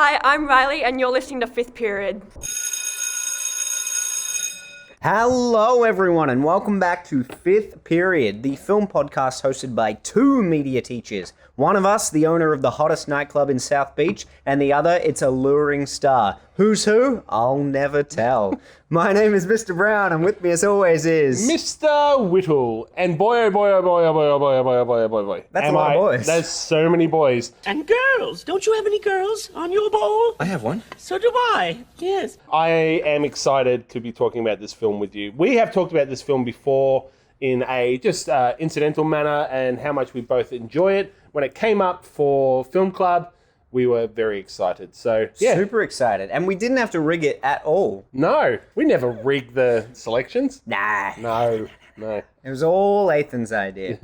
Hi, I'm Riley, and you're listening to Fifth Period. Hello, everyone, and welcome back to Fifth Period, the film podcast hosted by two media teachers. One of us, the owner of the hottest nightclub in South Beach, and the other, its alluring star. Who's who? I'll never tell. My name is Mr. Brown, and with me, as always, is... Mr. Whittle. And boy, oh boy, oh boy, oh boy, oh boy, oh boy, oh boy, oh boy, oh boy. That's a lot of boys. There's so many boys. And girls. Don't you have any girls on your ball? I have one. So do I. Yes. I am excited to be talking about this film with you. We have talked about this film before in a just incidental manner and how much we both enjoy it. When it came up for Film Club, we were very excited. So, yeah. Super excited. And we didn't have to rig it at all. No, we never rigged the selections. Nah. No. It was all Ethan's idea.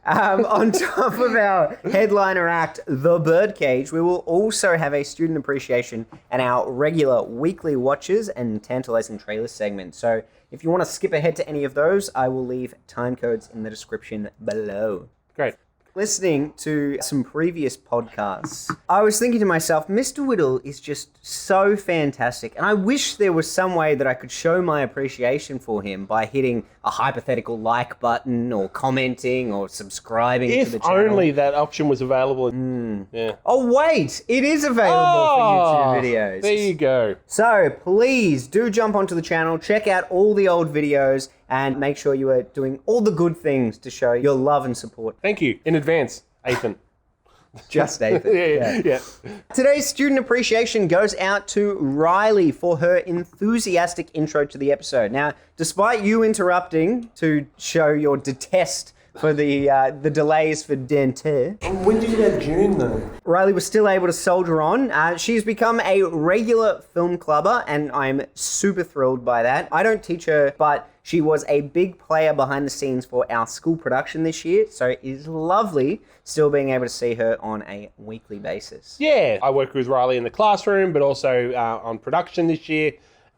On top of our headliner act, The Birdcage, we will also have a student appreciation and our regular weekly watches and Tantalising Trailers segment. So if you want to skip ahead to any of those, I will leave time codes in the description below. Great. Listening to some previous podcasts, I was thinking to myself, Mr. Whittle is just so fantastic, and I wish there was some way that I could show my appreciation for him by hitting a hypothetical like button or commenting or subscribing to the If channel. only that option was available. Yeah. Oh wait, it is available for YouTube videos. There you go. So please do jump onto the channel, check out all the old videos, and make sure you are doing all the good things to show your love and support. Thank you in advance, Ethan. Just Nathan. Yeah. Today's student appreciation goes out to Riley for her enthusiastic intro to the episode. Now, despite you interrupting to show your detest for the delays for Dante, When did you get June, though? Riley was still able to soldier on. She's become a regular film clubber, and I'm super thrilled by that. I don't teach her, but she was a big player behind the scenes for our school production this year, so it is lovely still being able to see her on a weekly basis. Yeah, I work with Riley in the classroom, but also on production this year.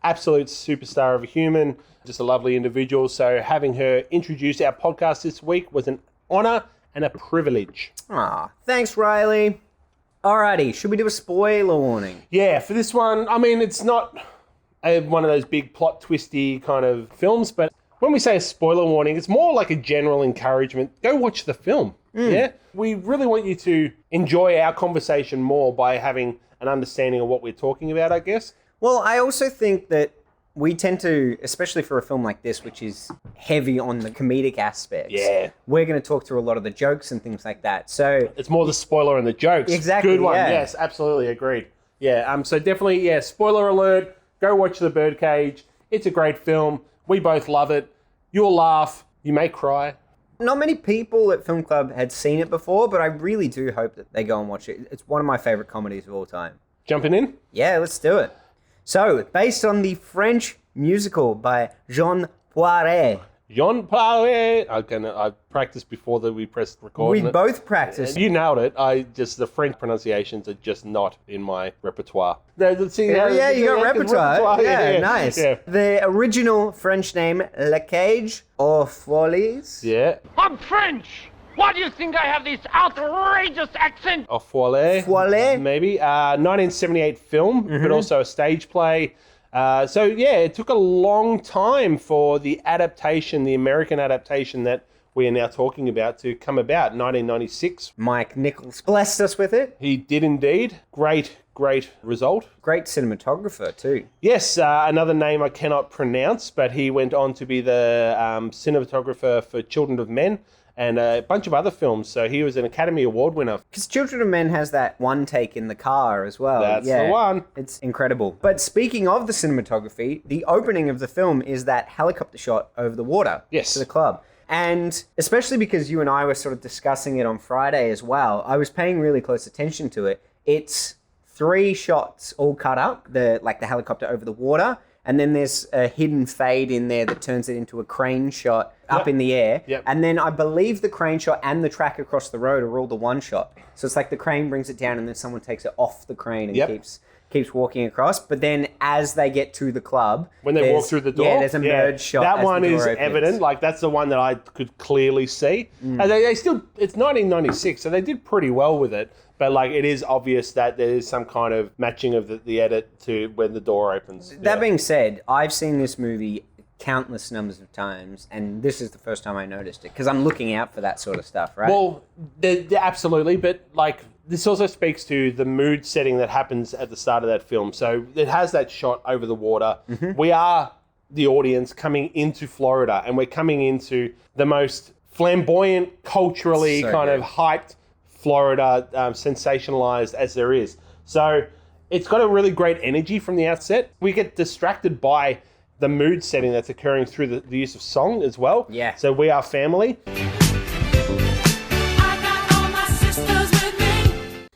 Absolute superstar of a human, just a lovely individual. So having her introduce our podcast this week was an honor and a privilege. Aw, thanks, Riley. Alrighty, should we do a spoiler warning? Yeah, for this one, I mean, it's not one of those big plot twisty kind of films, but when we say a spoiler warning, it's more like a general encouragement. Go watch the film. Yeah, we really want you to enjoy our conversation more by having an understanding of what we're talking about, I guess. Well, I also think that we tend to, especially for a film like this, which is heavy on the comedic aspects, we're going to talk through a lot of the jokes and things like that. So It's more the spoiler and the jokes. Exactly, Good one. yeah. Yes, absolutely agreed. Yeah. So definitely, yeah. Spoiler alert. Go watch The Birdcage. It's a great film. We both love it. You'll laugh. You may cry. not many people at Film Club had seen it before, but I really do hope that they go and watch it. It's one of my favorite comedies of all time. Jumping in? Yeah, let's do it. So, based on the French musical by Jean Poiret. Jean Paul. I practiced before that we pressed record. We both practiced. You nailed it. The French pronunciations are just not in my repertoire. Yeah, you got repertoire. Yeah, nice. Yeah. The original French name, Le Cage aux Folies. Yeah. I'm French! Why do you think I have this outrageous accent? Au Foilet. Foilet. Maybe. 1978 film, but also a stage play. So, yeah, it took a long time for the adaptation, the American adaptation that we are now talking about to come about, 1996. Mike Nichols blessed us with it. He did indeed. Great result. Great cinematographer, too. Yes, another name I cannot pronounce, but he went on to be the cinematographer for Children of Men and a bunch of other films. So he was an Academy Award winner. Because Children of Men has that one take in the car as well. That's the one. It's incredible. But speaking of the cinematography, the opening of the film is that helicopter shot over the water Yes. to the club. And especially because you and I were sort of discussing it on Friday as well, I was paying really close attention to it. It's 3 shots all cut up, the helicopter over the water, and then there's a hidden fade in there that turns it into a crane shot up in the air. Yep. And then I believe the crane shot and the track across the road are all the one shot. So it's like the crane brings it down and then someone takes it off the crane and keeps walking across. But then as they get to the club, when they walk through the door, there's a merge shot. That one is opens. evident. Like that's the one that I could clearly see. And they still, it's 1996, so they did pretty well with it. But like it is obvious that there is some kind of matching of the edit to when the door opens. That being said, I've seen this movie countless numbers of times, and this is the first time I noticed it because I'm looking out for that sort of stuff, right? Well, absolutely, but like this also speaks to the mood setting that happens at the start of that film. So it has that shot over the water. We are the audience coming into Florida, and we're coming into the most flamboyant, culturally kind of hyped Florida, sensationalized as there is. So it's got a really great energy from the outset. We get distracted by the mood setting that's occurring through the use of song as well. Yeah. So we are family.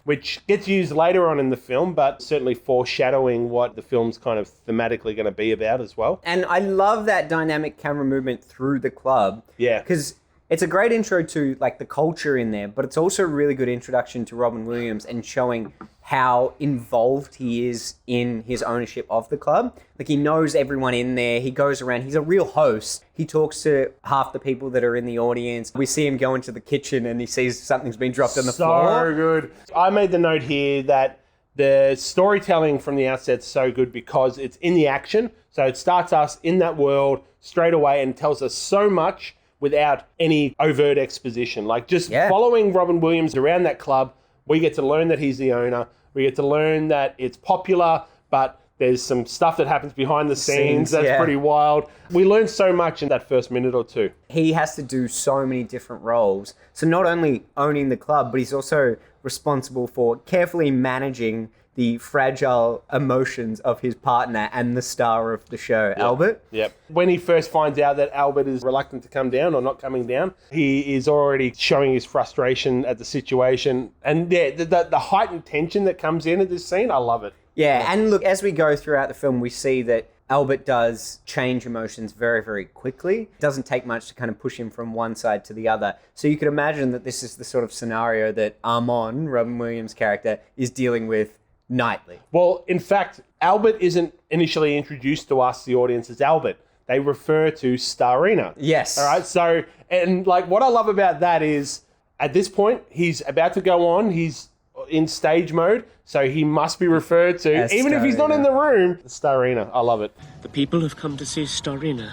Which gets used later on in the film, but certainly foreshadowing what the film's kind of thematically going to be about as well. And I love that dynamic camera movement through the club. Yeah. Because it's a great intro to like the culture in there, but it's also a really good introduction to Robin Williams and showing how involved he is in his ownership of the club. Like he knows everyone in there. He goes around. He's a real host. He talks to half the people that are in the audience. We see him go into the kitchen and he sees something's been dropped on the floor. So good. I made the note here that the storytelling from the outset's so good because it's in the action. So it starts us in that world straight away and tells us so much without any overt exposition. Like just following Robin Williams around that club, we get to learn that he's the owner. We get to learn that it's popular, but there's some stuff that happens behind the scenes that's pretty wild. We learn so much in that first minute or two. He has to do so many different roles. So not only owning the club, but he's also responsible for carefully managing the fragile emotions of his partner and the star of the show, Albert. Yep. When he first finds out that Albert is reluctant to come down or not coming down, he is already showing his frustration at the situation. And the heightened tension that comes in at this scene, I love it. Yeah, and look, as we go throughout the film, we see that Albert does change emotions very, very quickly. It doesn't take much to kind of push him from one side to the other. So you could imagine that this is the sort of scenario that Armand, Robin Williams' character, is dealing with nightly. Well, in fact, Albert isn't initially introduced to us, the audience, as Albert. They refer to Starina. Yes. All right. So, and like what I love about that is at this point, he's about to go on. He's in stage mode. So he must be referred to, as even if he's not in the room, Starina. I love it. The people have come to see Starina,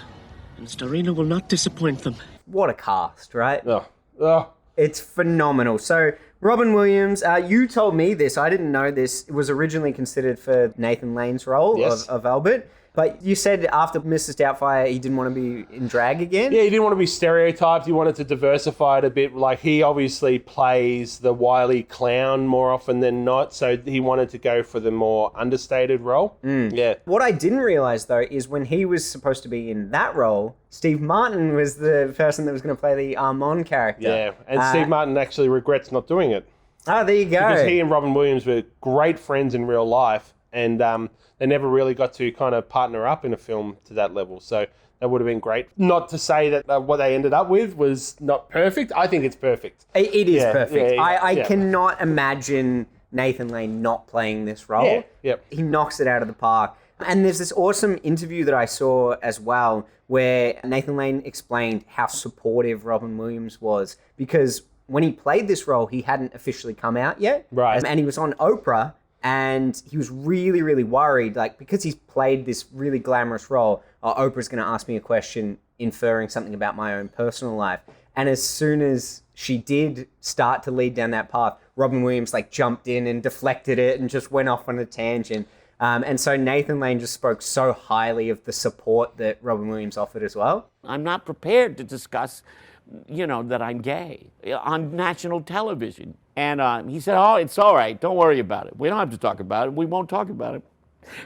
and Starina will not disappoint them. What a cast, right? Oh. It's phenomenal. So Robin Williams, you told me this. I didn't know this. It was originally considered for Nathan Lane's role of Albert. But you said after Mrs. Doubtfire, he didn't want to be in drag again? Yeah, he didn't want to be stereotyped. He wanted to diversify it a bit. Like, he obviously plays the wily clown more often than not, so he wanted to go for the more understated role. Yeah. What I didn't realize, though, is when he was supposed to be in that role, Steve Martin was the person that was going to play the Armand character. Yeah, and Steve Martin actually regrets not doing it. Oh, there you go. Because he and Robin Williams were great friends in real life, and they never really got to kind of partner up in a film to that level. So that would have been great. Not to say that what they ended up with was not perfect. I think it's perfect. It is perfect. Yeah, I cannot imagine Nathan Lane not playing this role. Yeah, yep. He knocks it out of the park. And there's this awesome interview that I saw as well where Nathan Lane explained how supportive Robin Williams was, because when he played this role, he hadn't officially come out yet. Right. And he was on Oprah, and he was really, really worried, like, because he's played this really glamorous role, Oprah's going to ask me a question inferring something about my own personal life. And as soon as she did start to lead down that path, Robin Williams, like, jumped in and deflected it and just went off on a tangent. And so Nathan Lane just spoke so highly of the support that Robin Williams offered as well. I'm not prepared to discuss, that I'm gay on national television. And he said, oh, it's all right. Don't worry about it. We don't have to talk about it. We won't talk about it.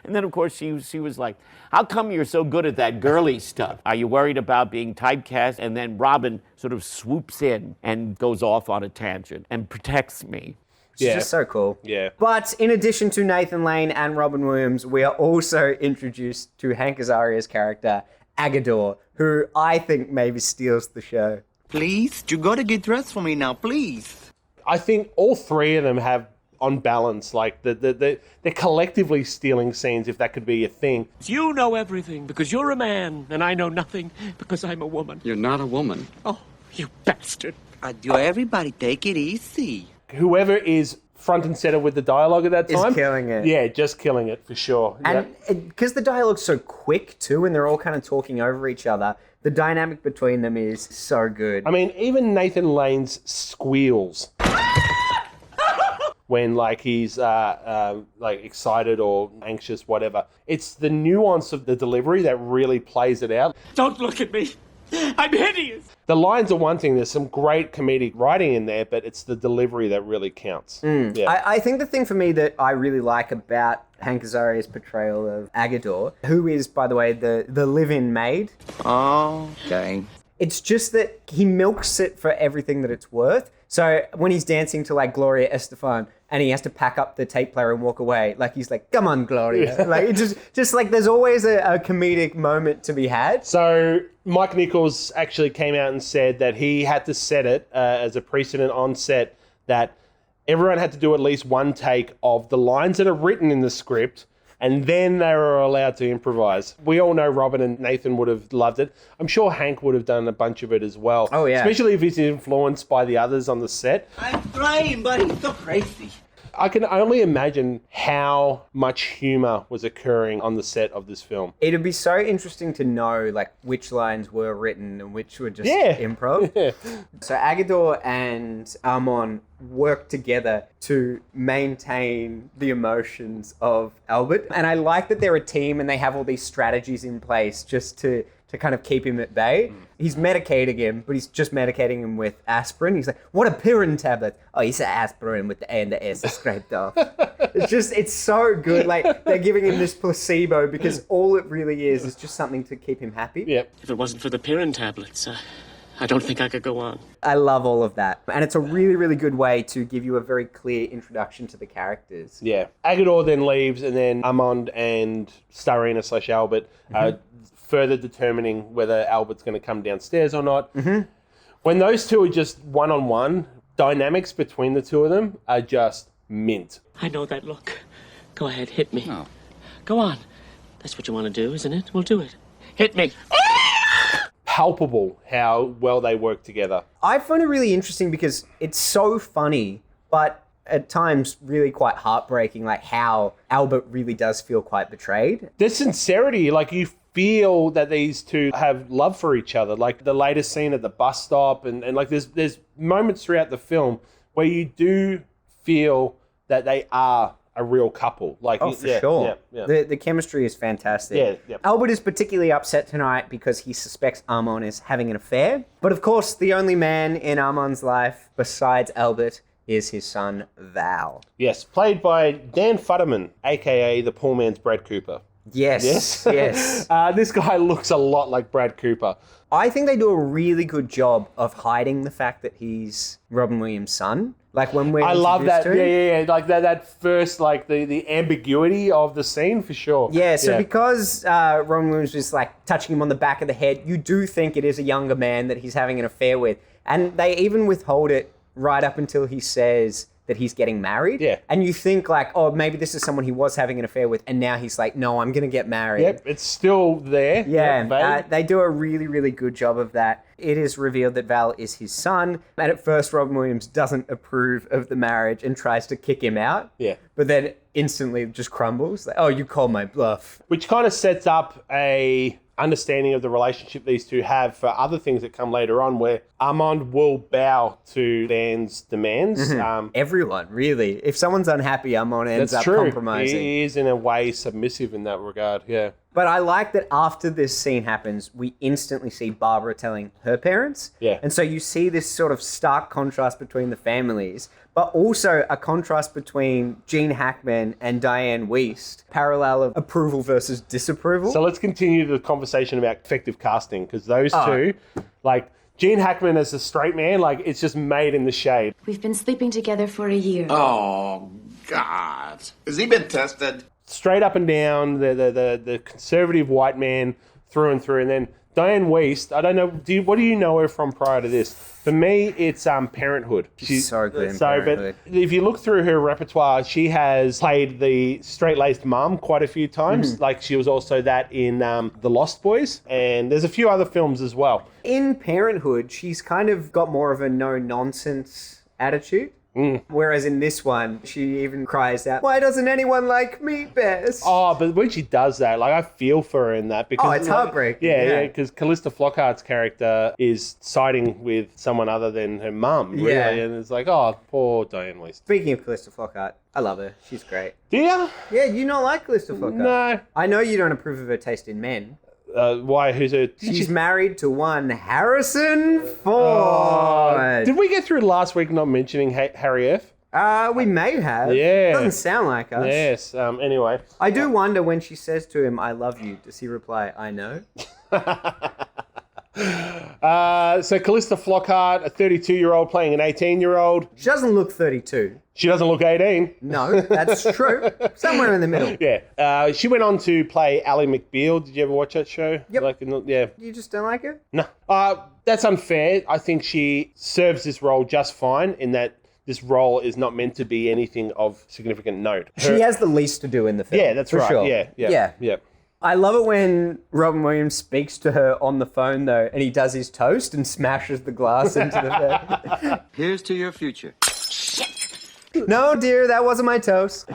And then, of course, she was like, how come you're so good at that girly stuff? Are you worried about being typecast? And then Robin sort of swoops in and goes off on a tangent and protects me. It's just so cool. Yeah. But in addition to Nathan Lane and Robin Williams, we are also introduced to Hank Azaria's character, Agador, who I think maybe steals the show. Please, you gotta get dressed for me now, please. I think all three of them have, on balance, like they're collectively stealing scenes, if that could be a thing. You know everything because you're a man, and I know nothing because I'm a woman. You're not a woman. Oh, you bastard. Adieu, everybody, take it easy. Whoever is front and center with the dialogue at that time Is killing it. Yeah, just killing it for sure. And because the dialogue's so quick too, and they're all kind of talking over each other, the dynamic between them is so good. I mean, even Nathan Lane's squeals when like he's like excited or anxious, whatever. It's the nuance of the delivery that really plays it out. Don't look at me. I'm hideous. The lines are one thing. There's some great comedic writing in there, but it's the delivery that really counts. Yeah. I think the thing for me that I really like about Hank Azaria's portrayal of Agador, who is, by the way, the live-in maid, Okay. it's just that he milks it for everything that it's worth. So when he's dancing to like Gloria Estefan and he has to pack up the tape player and walk away, like he's like, come on, Gloria. Like it just like there's always a comedic moment to be had. So Mike Nichols actually came out and said that he had to set it as a precedent on set that everyone had to do at least one take of the lines that are written in the script, and then they were allowed to improvise. We all know Robin and Nathan would have loved it. I'm sure Hank would have done a bunch of it as well. Oh, yeah. Especially if he's influenced by the others on the set. I'm trying, but it's so crazy. I can only imagine how much humor was occurring on the set of this film. It'd be so interesting to know like which lines were written and which were just improv. Yeah. So Agador and Amon work together to maintain the emotions of Albert. And I like that they're a team and they have all these strategies in place just to kind of keep him at bay. He's medicating him, but he's just medicating him with aspirin. He's like, what a Pirin tablet. Oh, he's an aspirin with the A and the S scraped off. It's so good. Like, they're giving him this placebo because all it really is just something to keep him happy. Yep. If it wasn't for the Pirin tablets, I don't think I could go on. I love all of that. And it's a really, really good way to give you a very clear introduction to the characters. Yeah. Agador then leaves, and then Armand and Starina / Albert are further determining whether Albert's going to come downstairs or not. When those two are just one-on-one, dynamics between the two of them are just mint. I know that look. Go ahead, hit me. No. Go on. That's what you want to do, isn't it? We'll do it. Hit me. Palpable how well they work together. I find it really interesting because it's so funny, but at times really quite heartbreaking, like how Albert really does feel quite betrayed. There's sincerity, like you feel that these two have love for each other. Like the latest scene at the bus stop, and like there's moments throughout the film where you do feel that they are a real couple. Like, Oh, for sure. Yeah. The chemistry is fantastic. Yeah. Albert is particularly upset tonight because he suspects Armand is having an affair. But of course, the only man in Armand's life besides Albert is his son, Val. Yes, played by Dan Futterman, a.k.a. the poor man's Brad Cooper. Yes. This guy looks a lot like Brad Cooper. I think they do a really good job of hiding the fact that he's Robin Williams' son. Like when we're I love that. introduced to him. Yeah. Like that first, like the ambiguity of the scene for sure. Yeah, so because Robin Williams is like touching him on the back of the head, you do think it is a younger man that he's having an affair with. And they even withhold it right up until he says that he's getting married. Yeah. And you think like, oh, maybe this is someone he was having an affair with, and now he's like, no, I'm going to get married. Yep, it's still there. Yeah, Yep, they do a really, really good job of that. It is revealed that Val is his son, and at first Robin Williams doesn't approve of the marriage and tries to kick him out. Yeah. But then instantly just crumbles. Like, oh, you called my bluff. Which kind of sets up a understanding of the relationship these two have for other things that come later on, where Armand will bow to Dan's demands. Everyone, really. If someone's unhappy, Armand ends That's up true. compromising. He is in a way submissive in that regard, yeah. But I like that after this scene happens, we instantly see Barbara telling her parents. Yeah. And so you see this sort of stark contrast between the families, but also a contrast between Gene Hackman and Diane Wiest, parallel of approval versus disapproval. So let's continue the conversation about effective casting, because those two, like Gene Hackman as a straight man, like it's just made in the shade. We've been sleeping together for a year. Oh, God. Has he been tested? Straight up and down, the conservative white man through and through. And then Diane Wiest, I don't know, what do you know her from prior to this? For me, it's Parenthood. She's so good in Parenthood. But if you look through her repertoire, she has played the straight-laced mum quite a few times. Like she was also that in The Lost Boys, and there's a few other films as well. In Parenthood, she's kind of got more of a no-nonsense attitude. Whereas in this one, she even cries out, "Why doesn't anyone like me best?" Oh, but when she does that, like I feel for her in that because it's heartbreaking. Yeah, because Callista Flockhart's character is siding with someone other than her mum, really, and it's like, oh, poor Diane Wiest. Speaking of Callista Flockhart, I love her. She's great. Do you? Yeah, you not like Callista Flockhart? No. I know you don't approve of her taste in men. Why? Who's her? She's married to one Harrison Ford. Did we get through last week not mentioning Harry F? We may have. Yeah. Doesn't sound like us. Yes. Anyway. I do wonder when she says to him, "I love you," does he reply, "I know"? So Callista Flockhart, a 32-year-old playing an 18-year-old. She doesn't look 32. She doesn't look 18. No, that's true. Somewhere in the middle. Yeah. She went on to play Ally McBeal. Did you ever watch that show? Yep. Yeah. You just don't like her? No. That's unfair. I think she serves this role just fine in that this role is not meant to be anything of significant note. She has the least to do in the film. Yeah, that's for right. Sure. Yeah. I love it when Robin Williams speaks to her on the phone, though, and he does his toast and smashes the glass into the bed. Here's to your future. No, dear, that wasn't my toast.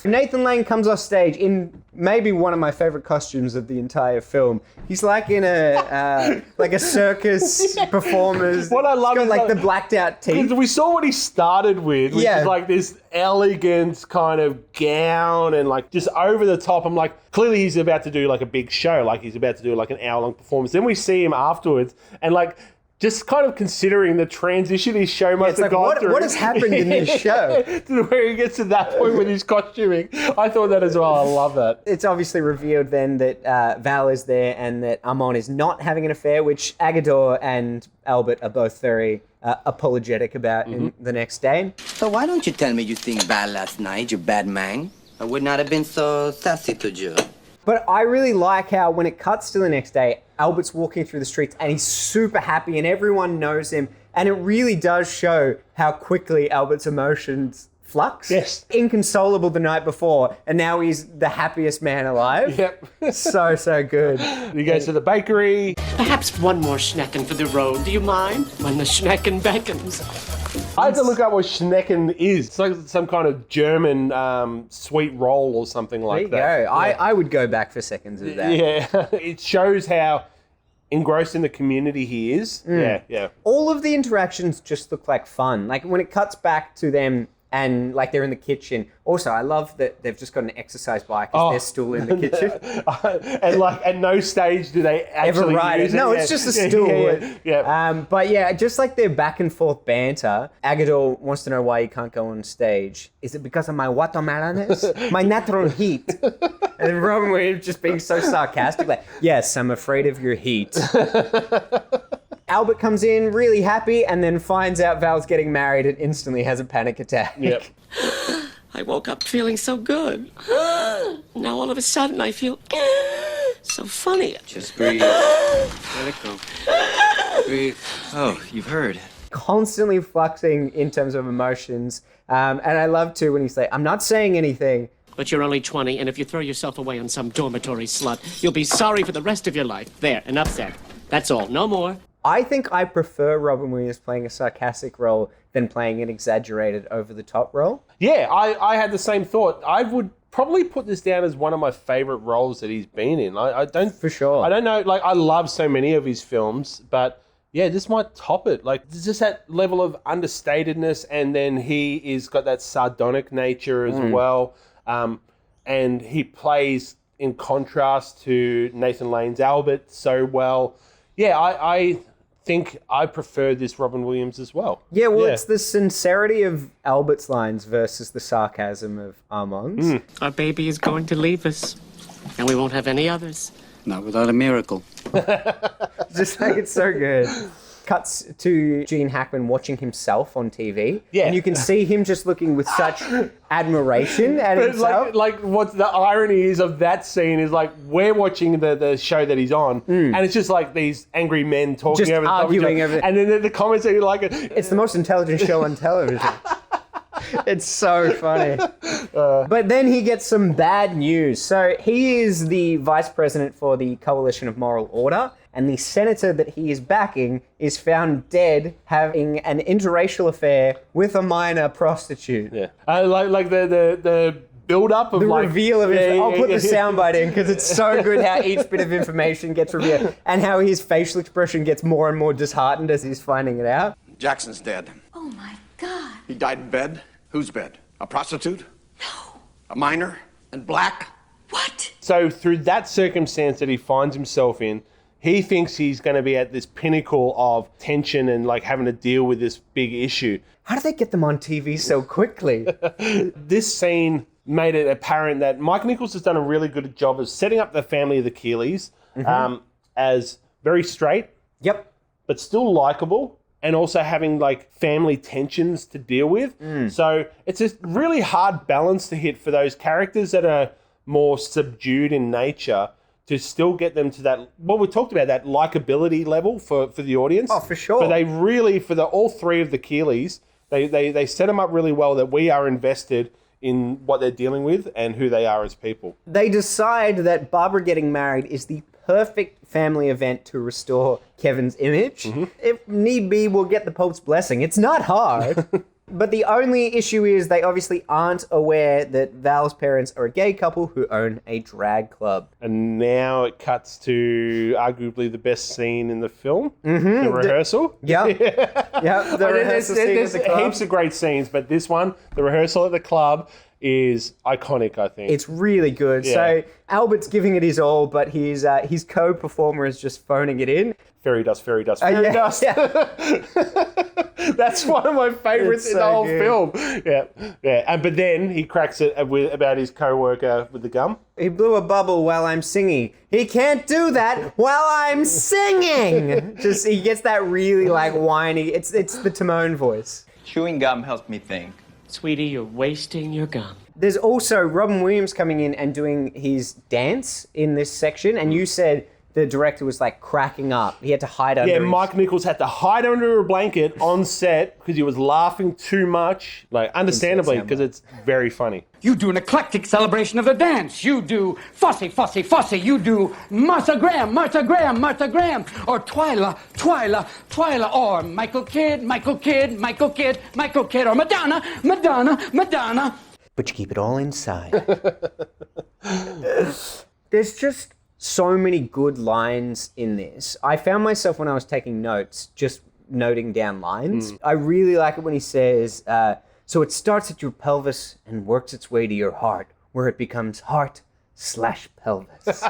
Nathan Lane comes off stage in maybe one of my favorite costumes of the entire film. He's like in a circus performer's. What I love is like the blacked out teeth. We saw what he started with, which is like this elegant kind of gown and like just over the top. I'm like, clearly he's about to do like a big show, like he's about to do like an hour-long performance. Then we see him afterwards and like just kind of considering the transition his show must have gone through. What has happened in this show? To where he gets to that point with his costuming. I thought that as well. I love that. It's obviously revealed then that Val is there and that Amon is not having an affair, which Agador and Albert are both very apologetic about in the next day. So why don't you tell me you think bad last night, you bad man? I would not have been so sassy to you. But I really like how when it cuts to the next day, Albert's walking through the streets and he's super happy and everyone knows him. And it really does show how quickly Albert's emotions flux. Yes. Inconsolable the night before, and now he's the happiest man alive. Yep. So good. He goes to the bakery. Perhaps one more schnecken for the road, do you mind? When the schnecken beckons. I had to look up what Schnecken is. It's like some kind of German sweet roll or something like that. There you go. I would go back for seconds of that. Yeah. It shows how engrossed in the community he is. Yeah. All of the interactions just look like fun. Like when it cuts back to them and like they're in the kitchen. Also, I love that they've just got an exercise bike as their stool in the kitchen. And like at no stage do they actually ever ride use it. No, Yeah. it's just a stool. Yeah. But yeah, just like their back and forth banter, Agador wants to know why he can't go on stage. Is it because of my watermelons? My natural heat? And Robin Williams just being so sarcastic, like, yes, I'm afraid of your heat. Albert comes in really happy and then finds out Val's getting married and instantly has a panic attack. Yep. I woke up feeling so good. Now all of a sudden I feel so funny. Just breathe. Let it go. Breathe. Oh, you've heard. Constantly fluxing in terms of emotions. And I love too when he's like, I'm not saying anything. But you're only 20, and if you throw yourself away on some dormitory slut, you'll be sorry for the rest of your life. There, enough said. That's all, no more. I think I prefer Robin Williams playing a sarcastic role than playing an exaggerated over-the-top role. Yeah, I had the same thought. I would probably put this down as one of my favorite roles that he's been in. I don't... For sure. I don't know, like, I love so many of his films, but yeah, this might top it. Like, there's just that level of understatedness, and then he is got that sardonic nature as well. And he plays in contrast to Nathan Lane's Albert so well. Yeah, I think I prefer this Robin Williams as well. Yeah, well, it's the sincerity of Albert's lines versus the sarcasm of Armand's. Our baby is going to leave us, and we won't have any others. Not without a miracle. Just like it's so good. Cuts to Gene Hackman watching himself on TV. Yeah. And you can see him just looking with such admiration at But himself. like what the irony is of that scene is like we're watching the show that he's on, and it's just like these angry men talking Just over the top of each arguing other. over- And then the comments are like, It's the most intelligent show on television. It's so funny. But then he gets some bad news. So he is the vice president for the Coalition of Moral Order, and the senator that he is backing is found dead having an interracial affair with a minor prostitute. yeah, like the build up of The like reveal of it. I'll put the soundbite in because it's so good how each bit of information gets revealed and how his facial expression gets more and more disheartened as he's finding it out. Jackson's dead. Oh my God. He died in bed. Whose bed? A prostitute? No. A minor? And black? What? So through that circumstance that he finds himself in, he thinks he's going to be at this pinnacle of tension and like having to deal with this big issue. How do they get them on TV so quickly? This scene made it apparent that Mike Nichols has done a really good job of setting up the family of the Keeleys as very straight, Yep. but still likable, and also having like family tensions to deal with. So it's a really hard balance to hit for those characters that are more subdued in nature to still get them to that, well, we talked about that likability level for the audience. Oh, for sure. But they really, for all three of the Keeleys, they set them up really well that we are invested in what they're dealing with and who they are as people. They decide that Barbara getting married is the perfect family event to restore Kevin's image. If need be, we'll get the Pope's blessing. It's not hard. But the only issue is they obviously aren't aware that Val's parents are a gay couple who own a drag club. And now it cuts to arguably the best scene in the film, the rehearsal. Yep. Yep. The rehearsal scene at There's the club. heaps of great scenes, but this one, the rehearsal at the club, is iconic, I think. It's really good. Yeah. So Albert's giving it his all, but his co-performer is just phoning it in. Fairy dust, fairy dust, fairy Yeah, dust. yeah. That's one of my favorites It's in the so whole good. film. Yeah. But then he cracks it about his co-worker with the gum. He blew a bubble while I'm singing. He can't do that while I'm singing. Just he gets that really like whiny. It's the Timon voice. Chewing gum helps me think. Sweetie, you're wasting your gum. There's also Robin Williams coming in and doing his dance in this section, and you said the director was like cracking up. He had to hide under. Yeah, his- Mike Nichols had to hide under a blanket on set because he was laughing too much. Like, understandably, because it's very funny. You do an eclectic celebration of the dance. You do fussy, fussy, fussy. You do Martha Graham, Martha Graham, Martha Graham. Or Twyla, Twyla, Twyla. Or Michael Kidd, Michael Kidd, Michael Kidd, Michael Kidd. Or Madonna, Madonna, Madonna. But you keep it all inside. There's just so many good lines in this. I found myself when I was taking notes, just noting down lines. I really like it when he says, so it starts at your pelvis and works its way to your heart, where it becomes heart/pelvis.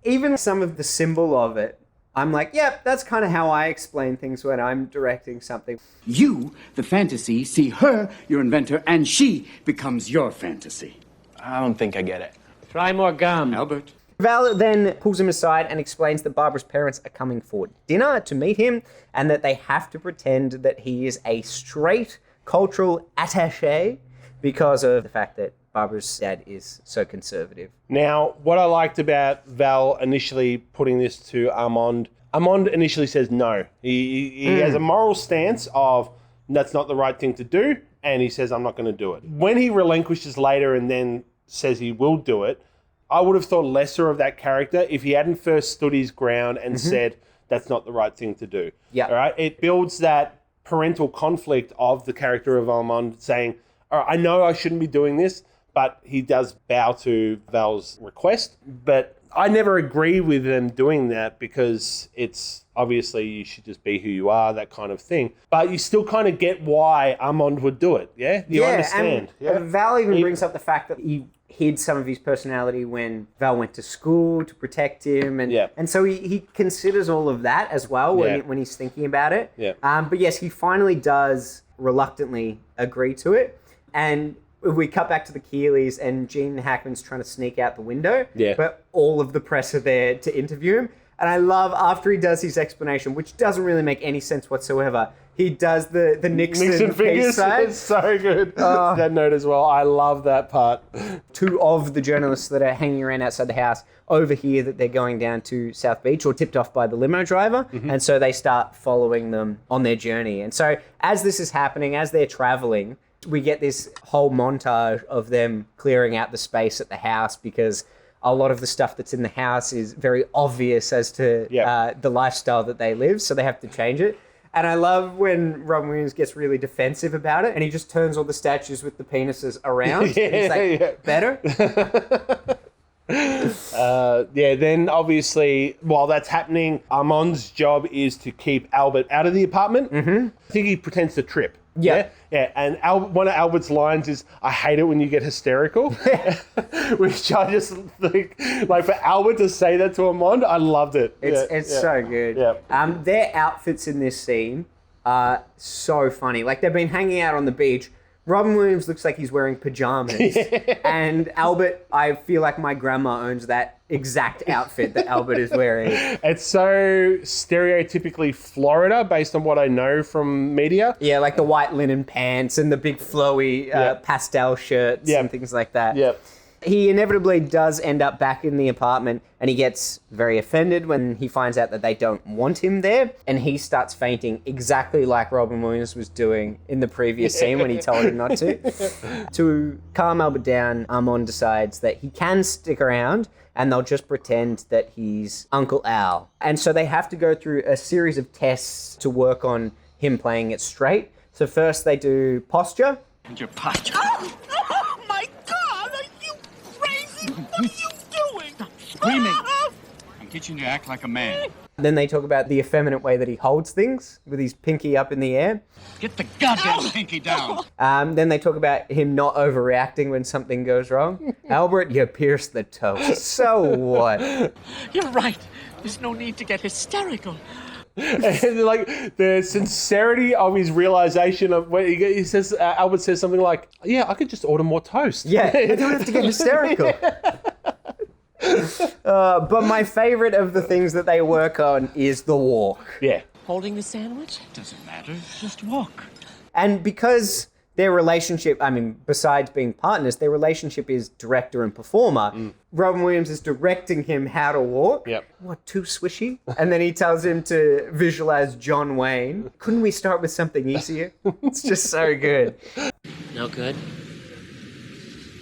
Even some of the symbol of it, I'm like, yep, that's kind of how I explain things when I'm directing something. You, the fantasy, see her, your inventor, and she becomes your fantasy. I don't think I get it. Try more gum. Albert. Val then pulls him aside and explains that Barbara's parents are coming for dinner to meet him and that they have to pretend that he is a straight cultural attaché because of the fact that Barbara's dad is so conservative. Now, what I liked about Val initially putting this to Armand initially says no. He has a moral stance of that's not the right thing to do, and he says, I'm not going to do it. When he relinquishes later and then says he will do it, I would have thought lesser of that character if he hadn't first stood his ground and said that's not the right thing to do. Yeah. All right. It builds that parental conflict of the character of Armand saying, all right, I know I shouldn't be doing this, but he does bow to Val's request. But I never agree with them doing that because it's obviously you should just be who you are, that kind of thing. But you still kind of get why Armand would do it. Yeah. You understand. And Val even brings up the fact that he hid some of his personality when Val went to school to protect him. And so he considers all of that as well when he's thinking about it. Yeah. But yes, he finally does reluctantly agree to it. And we cut back to the Keeleys and Gene Hackman's trying to sneak out the window. Yeah. But all of the press are there to interview him. And I love after he does his explanation, which doesn't really make any sense whatsoever. He does the Nixon fingers. peace sign. It's so good. That note as well. I love that part. Two of the journalists that are hanging around outside the house overhear that they're going down to South Beach or tipped off by the limo driver. And so they start following them on their journey. And so as this is happening, as they're traveling, we get this whole montage of them clearing out the space at the house because a lot of the stuff that's in the house is very obvious as to the lifestyle that they live. So they have to change it. And I love when Robin Williams gets really defensive about it and he just turns all the statues with the penises around. He's like, better? Then obviously, while that's happening, Armand's job is to keep Albert out of the apartment. I think he pretends to trip. Yeah. And one of Albert's lines is, I hate it when you get hysterical. Which I just think, like for Albert to say that to Armand, I loved it. It's so good. Yeah. Their outfits in this scene are so funny. Like they've been hanging out on the beach. Robin Williams looks like he's wearing pajamas. And Albert, I feel like my grandma owns that exact outfit that Albert is wearing. It's so stereotypically Florida based on what I know from media. Yeah, like the white linen pants and the big flowy pastel shirts and things like that. He inevitably does end up back in the apartment and he gets very offended when he finds out that they don't want him there. And he starts fainting exactly like Robin Williams was doing in the previous scene when he told him not to. To calm Albert down, Armand decides that he can stick around and they'll just pretend that he's Uncle Al. And so they have to go through a series of tests to work on him playing it straight. So first they do posture. And your posture. Oh my God! Are you crazy? What are you doing? Stop screaming. I'm teaching you to act like a man. Then they talk about the effeminate way that he holds things with his pinky up in the air. Get the goddamn pinky down. Then they talk about him not overreacting when something goes wrong. Albert, you pierced the toast. So what? You're right. There's no need to get hysterical. And like the sincerity of his realization of when he says, Albert says something like, yeah, I could just order more toast. Yeah, I don't have to get hysterical. But my favorite of the things that they work on is the walk. Yeah. Holding the sandwich? Doesn't matter. Just walk. And because their relationship, I mean, besides being partners, their relationship is director and performer. Robin Williams is directing him how to walk. What, too swishy? And then he tells him to visualize John Wayne. Couldn't we start with something easier? It's just so good. No good?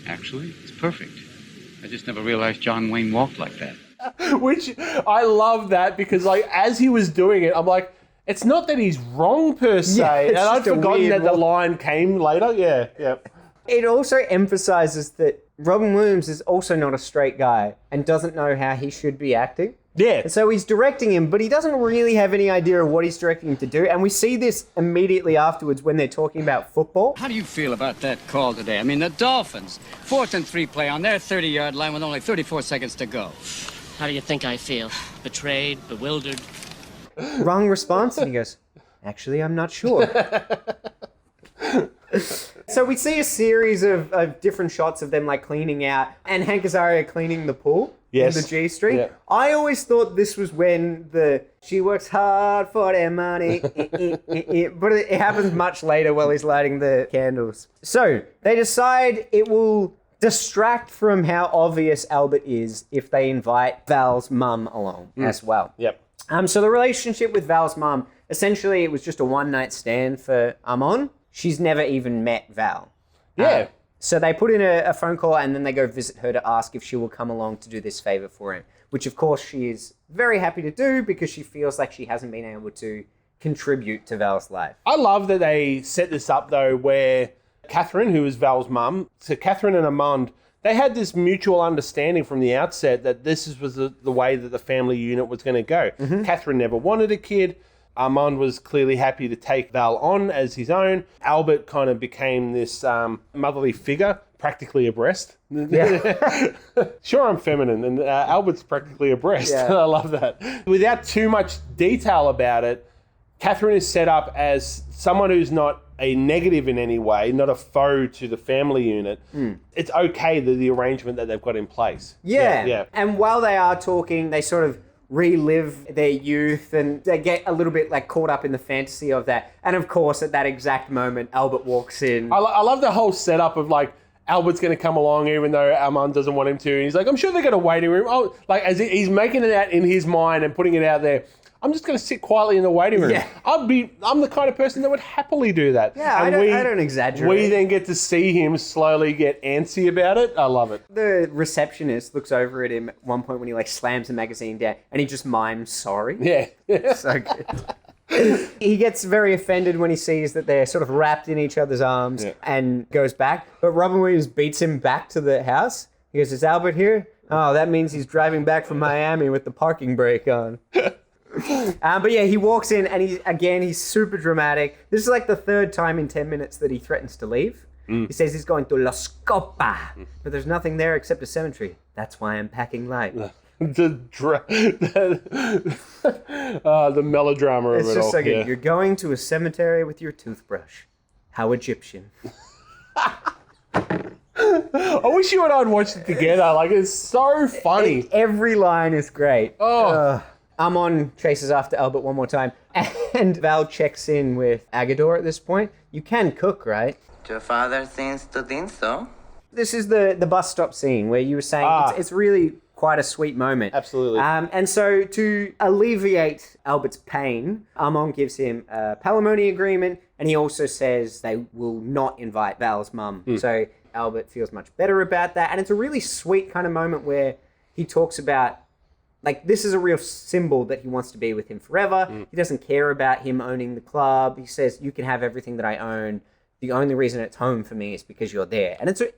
Actually, it's perfect. I just never realized John Wayne walked like that. Which I love that because like as he was doing it, I'm like, it's not that he's wrong per se. And I'd forgotten that the line came later. Yeah. It also emphasizes that Robin Williams is also not a straight guy and doesn't know how he should be acting. Yeah. And so he's directing him, but he doesn't really have any idea of what he's directing him to do. And we see this immediately afterwards when they're talking about football. How do you feel about that call today? I mean, the Dolphins, 4th and 3 play on their 30-yard line with only 34 seconds to go. How do you think I feel? Betrayed, bewildered? Wrong response. And he goes, actually, I'm not sure. So we see a series of different shots of them like cleaning out and Hank Azaria cleaning the pool in the G Street. Yeah. I always thought this was when she works hard for their money, but it happens much later while he's lighting the candles. So they decide it will distract from how obvious Albert is if they invite Val's mum along as well. So the relationship with Val's mum, essentially it was just a one-night stand for Armand. She's never even met Val. So they put in a phone call and then they go visit her to ask if she will come along to do this favor for him, which of course she is very happy to do because she feels like she hasn't been able to contribute to Val's life. I love that they set this up though where Catherine, who is Val's mum, so Catherine and Armand, they had this mutual understanding from the outset that this was the way that the family unit was going to go. Catherine never wanted a kid. Armand was clearly happy to take Val on as his own. Albert kind of became this motherly figure, practically abreast. Sure, I'm feminine, and Albert's practically abreast. I love that. Without too much detail about it, Catherine is set up as someone who's not a negative in any way, not a foe to the family unit. It's okay, the arrangement that they've got in place. And while they are talking, they sort of relive their youth, and they get a little bit like caught up in the fantasy of that. And of course, at that exact moment, Albert walks in. I love the whole setup of like Albert's going to come along even though Armand doesn't want him to. And he's like, I'm sure they're going to waiting room. Oh, like as he's making it out in his mind and putting it out there. I'm just going to sit quietly in the waiting room. Yeah. I'm the kind of person that would happily do that. Yeah, and I don't exaggerate. We then get to see him slowly get antsy about it. I love it. The receptionist looks over at him at one point when he like slams the magazine down and he just mimes sorry. Yeah. So good. He gets very offended when he sees that they're sort of wrapped in each other's arms and goes back. But Robin Williams beats him back to the house. He goes, is Albert here? Oh, that means he's driving back from Miami with the parking brake on. But yeah, he walks in and he's super dramatic. This is like the third time in 10 minutes that he threatens to leave. He says he's going to La Scopa, but there's nothing there except a cemetery. That's why I'm packing light. The melodrama of It's it just all. so good. You're going to a cemetery with your toothbrush. How Egyptian. I wish you and I'd watched it together. Like, it's so funny. Every line is great. Oh. Amon chases after Albert one more time, and Val checks in with Agador at this point. You can cook, right? Your father seems to think so. This is the bus stop scene where you were saying it's really quite a sweet moment. Absolutely. And so to alleviate Albert's pain, Amon gives him a palimony agreement, and he also says they will not invite Val's mum. So Albert feels much better about that, and it's a really sweet kind of moment where he talks about like, this is a real symbol that he wants to be with him forever. He doesn't care about him owning the club. He says, you can have everything that I own. The only reason it's home for me is because you're there. And it's a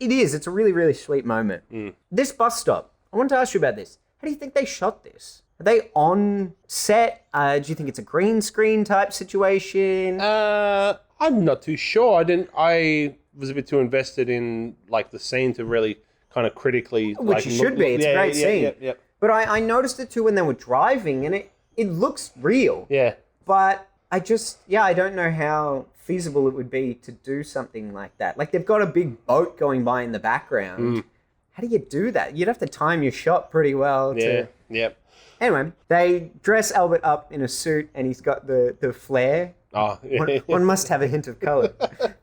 really, really sweet moment. This bus stop, I wanted to ask you about this. How do you think they shot this? Are they on set? Do you think it's a green screen type situation? I'm not too sure. I was a bit too invested in like the scene to really kind of critically... Which you should be. It's a great scene. Yeah. But I noticed it too when they were driving, and it looks real. Yeah. But I don't know how feasible it would be to do something like that. Like, they've got a big boat going by in the background. How do you do that? You'd have to time your shot pretty well. Yep. Anyway, they dress Albert up in a suit, and he's got the flair. Oh, yeah. One must have a hint of color.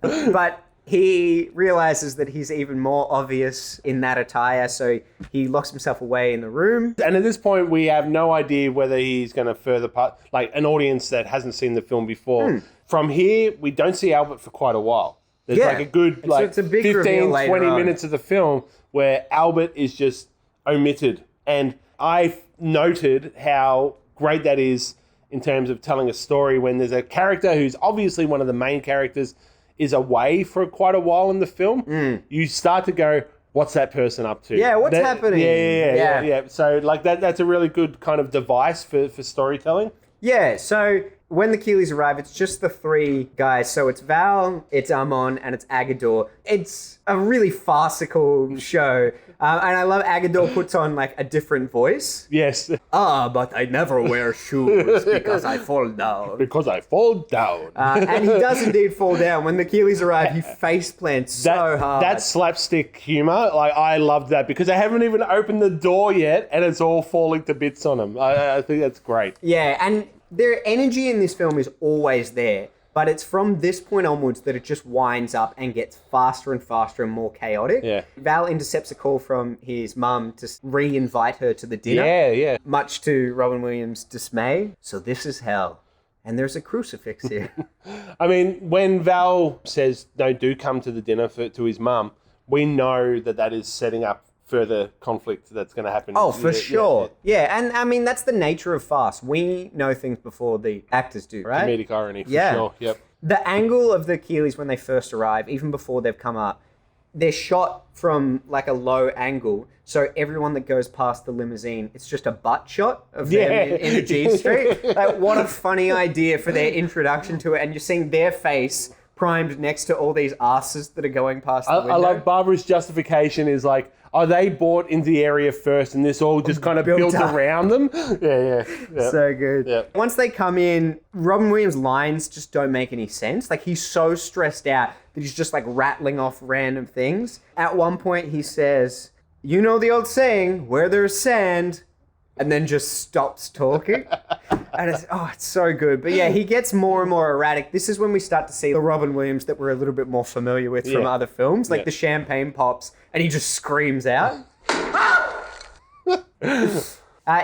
But he realizes that he's even more obvious in that attire, so he locks himself away in the room. And at this point, we have no idea whether he's going to further part, like an audience that hasn't seen the film before. From here, we don't see Albert for quite a while. There's like a good it's a big 15, 20 on. minutes of the film where Albert is just omitted. And I noted how great that is in terms of telling a story when there's a character who's obviously one of the main characters is away for quite a while in the film. You start to go, what's that person up to? Yeah, what's happening? Yeah. So like that's a really good kind of device for storytelling. Yeah, so when the Keeleys arrive, it's just the three guys. So it's Val, it's Amon, and it's Agador. It's a really farcical show. And I love Agador puts on like a different voice. Yes. But I never wear shoes because I fall down. Because I fall down. And he does indeed fall down. When the Keeleys arrive, he face plants so hard. That slapstick humor, like I loved that because they haven't even opened the door yet and it's all falling to bits on him. I think that's great. Yeah, and their energy in this film is always there. But it's from this point onwards that it just winds up and gets faster and faster and more chaotic. Yeah. Val intercepts a call from his mum to re-invite her to the dinner. Yeah. Much to Robin Williams' dismay. So this is hell. And there's a crucifix here. I mean, when Val says, no, do come to the dinner to his mum, we know that is setting up further conflict that's going to happen. Oh, for sure. Yeah, and I mean, that's the nature of farce. We know things before the actors do, right? Comedic irony, for sure. Yep. The angle of the Keeleys when they first arrive, even before they've come up, they're shot from like a low angle. So everyone that goes past the limousine, it's just a butt shot of them in a G Street. Like, what a funny idea for their introduction to it. And you're seeing their face primed next to all these asses that are going past the window. I love Barbara's justification is like, oh, they bought into the area first and this all just kind of built around them. Yeah. So good. Yeah. Once they come in, Robin Williams' lines just don't make any sense. Like, he's so stressed out that he's just like rattling off random things. At one point he says, you know the old saying, where there's sand, and then just stops talking. And it's so good. But yeah, he gets more and more erratic. This is when we start to see the Robin Williams that we're a little bit more familiar with from other films, like the champagne pops, and he just screams out.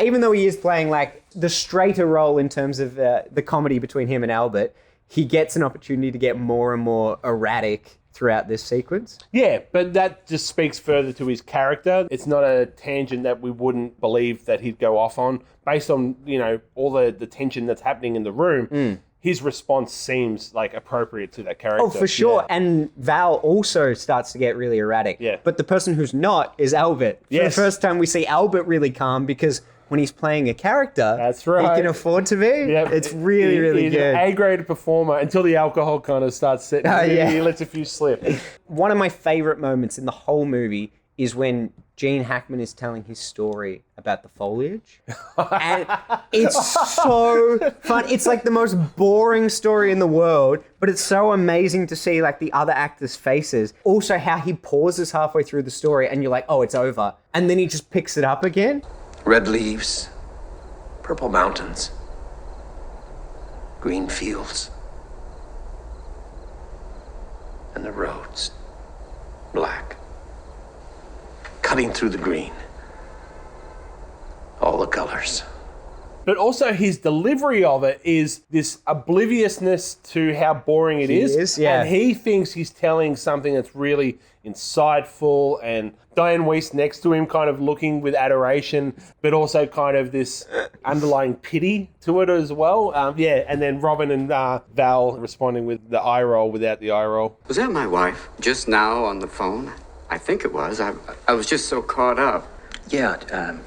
Even though he is playing like the straighter role in terms of the comedy between him and Albert, he gets an opportunity to get more and more erratic throughout this sequence. Yeah, but that just speaks further to his character. It's not a tangent that we wouldn't believe that he'd go off on. Based on, all the tension that's happening in the room, his response seems like appropriate to that character. Oh, for sure. Yeah. And Val also starts to get really erratic. Yeah. But the person who's not is Albert. For the first time we see Albert really calm because when he's playing a character, that's right, he can afford to be. Yep. It's really, really he's good. An A-grade performer until the alcohol kind of starts setting. He lets a few slip. One of my favorite moments in the whole movie is when Gene Hackman is telling his story about the foliage. And it's so fun. It's like the most boring story in the world, but it's so amazing to see like the other actors' faces. Also how he pauses halfway through the story and you're like, oh, it's over. And then he just picks it up again. Red leaves, purple mountains, green fields, and the roads, black, cutting through the green, all the colors. But also his delivery of it is this obliviousness to how boring it is. Yeah. And he thinks he's telling something that's really insightful, and Diane Weiss next to him kind of looking with adoration, but also kind of this underlying pity to it as well. And then Robin and Val responding with the eye roll without the eye roll. Was that my wife just now on the phone? I think it was. I was just so caught up. Yeah,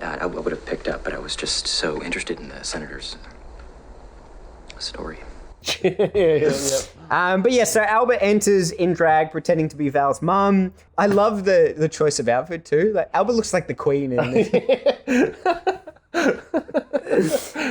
I would have picked up, but I was just so interested in the senator's story. But yeah, so Albert enters in drag, pretending to be Val's mum. I love the choice of outfit too. Like Albert looks like the Queen in this.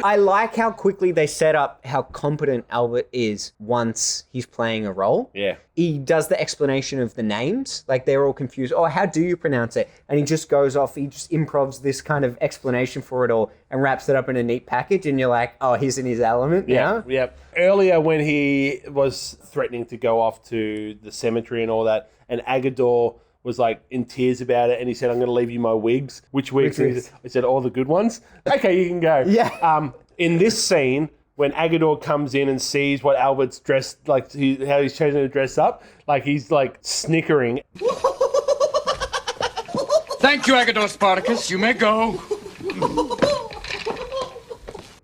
I like how quickly they set up how competent Albert is once he's playing a role. Yeah. He does the explanation of the names. Like they're all confused. Oh, how do you pronounce it? And he just goes off. He just improvs this kind of explanation for it all and wraps it up in a neat package. And you're like, oh, he's in his element now. Yeah. Earlier when he was threatening to go off to the cemetery and all that, and Agador was like in tears about it, and he said, I'm going to leave you my wigs. Which wigs? I said, all the good ones. Okay, you can go. Yeah. In this scene, when Agador comes in and sees what Albert's dressed, like how he's chosen to dress up, like he's like snickering. Thank you, Agador Spartacus. You may go.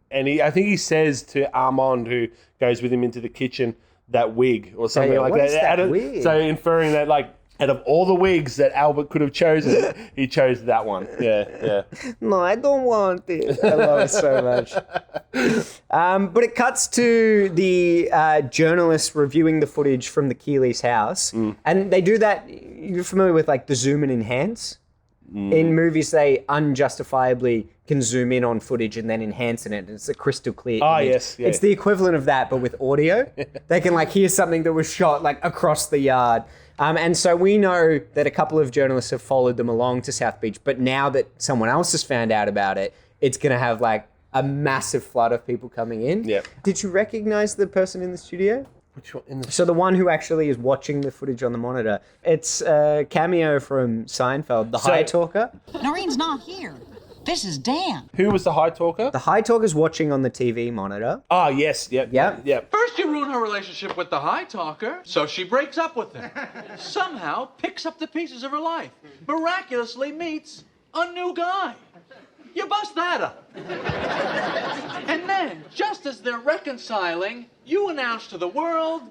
And I think he says to Armand, who goes with him into the kitchen, that wig or something like what that. Is that wig? So inferring that like, out of all the wigs that Albert could have chosen, he chose that one. Yeah. No, I don't want it. I love it so much. But it cuts to the journalists reviewing the footage from the Keeley's house. And they do that, you're familiar with like the zoom and enhance? In movies, they unjustifiably can zoom in on footage and then enhance it. It's a crystal clear image. Yes. Yeah. It's the equivalent of that, but with audio. They can like hear something that was shot like across the yard. And so we know that a couple of journalists have followed them along to South Beach, but now that someone else has found out about it, it's going to have like a massive flood of people coming in. Yep. Did you recognize the person in the studio? Which one? So the one who actually is watching the footage on the monitor. It's a cameo from Seinfeld, the High Talker. Noreen's not here. This is Dan. Who was the High Talker? The High Talker's watching on the TV monitor. Oh, yes. Yep. First you ruin her relationship with the High Talker, so she breaks up with him. Somehow picks up the pieces of her life. Miraculously meets a new guy. You bust that up. And then, just as they're reconciling, you announce to the world,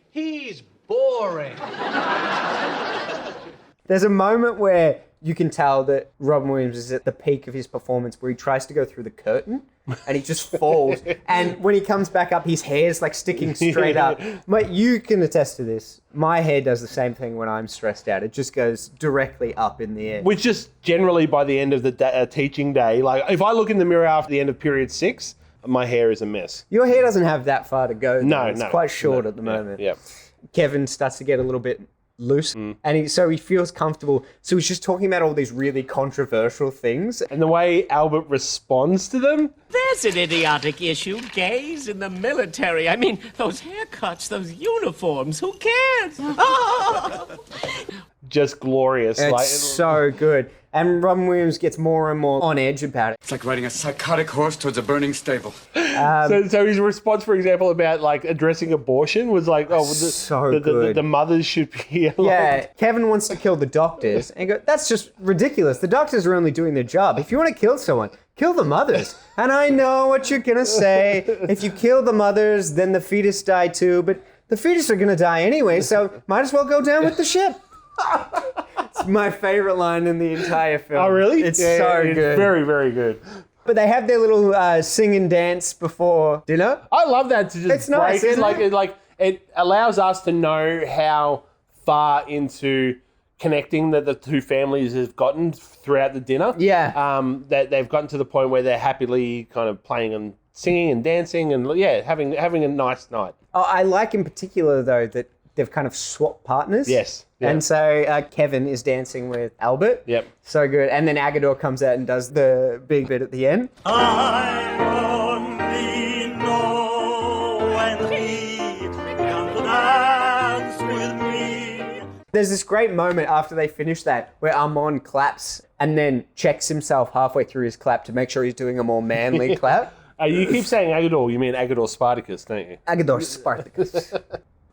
he's boring. There's a moment where you can tell that Robin Williams is at the peak of his performance where he tries to go through the curtain and he just falls. And when he comes back up, his hair's like sticking straight up. But you can attest to this. My hair does the same thing when I'm stressed out. It just goes directly up in the air. Which just generally by the end of the teaching day, like if I look in the mirror after the end of period 6, my hair is a mess. Your hair doesn't have that far to go. No. It's quite short at the moment. Yeah. Kevin starts to get a little bit loose. And so he feels comfortable. So he's just talking about all these really controversial things. And the way Albert responds to them. There's an idiotic issue. Gays in the military. I mean, those haircuts, those uniforms. Who cares? Just glorious. It's so good. And Robin Williams gets more and more on edge about it. It's like riding a psychotic horse towards a burning stable. So his response, for example, about like addressing abortion was like, oh, the mothers should be alive. Yeah, Kevin wants to kill the doctors. And go, that's just ridiculous. The doctors are only doing their job. If you want to kill someone, kill the mothers. And I know what you're going to say. If you kill the mothers, then the fetus die too. But the fetus are going to die anyway, so might as well go down with the ship. It's my favorite line in the entire film. Oh, really? It's so good. It's very, very good. But they have their little sing and dance before dinner. I love that. To just it's nice, break isn't it? It allows us to know how far into connecting that the two families have gotten throughout the dinner. Yeah. That they've gotten to the point where they're happily kind of playing and singing and dancing and having a nice night. Oh, I like in particular though that they've kind of swapped partners. Yes. Yeah. And so Kevin is dancing with Albert. Yep. So good. And then Agador comes out and does the big bit at the end. I only know when he comes to dance with me. There's this great moment after they finish that where Armand claps and then checks himself halfway through his clap to make sure he's doing a more manly clap. You keep saying Agador, you mean Agador Spartacus, don't you? Agador Spartacus.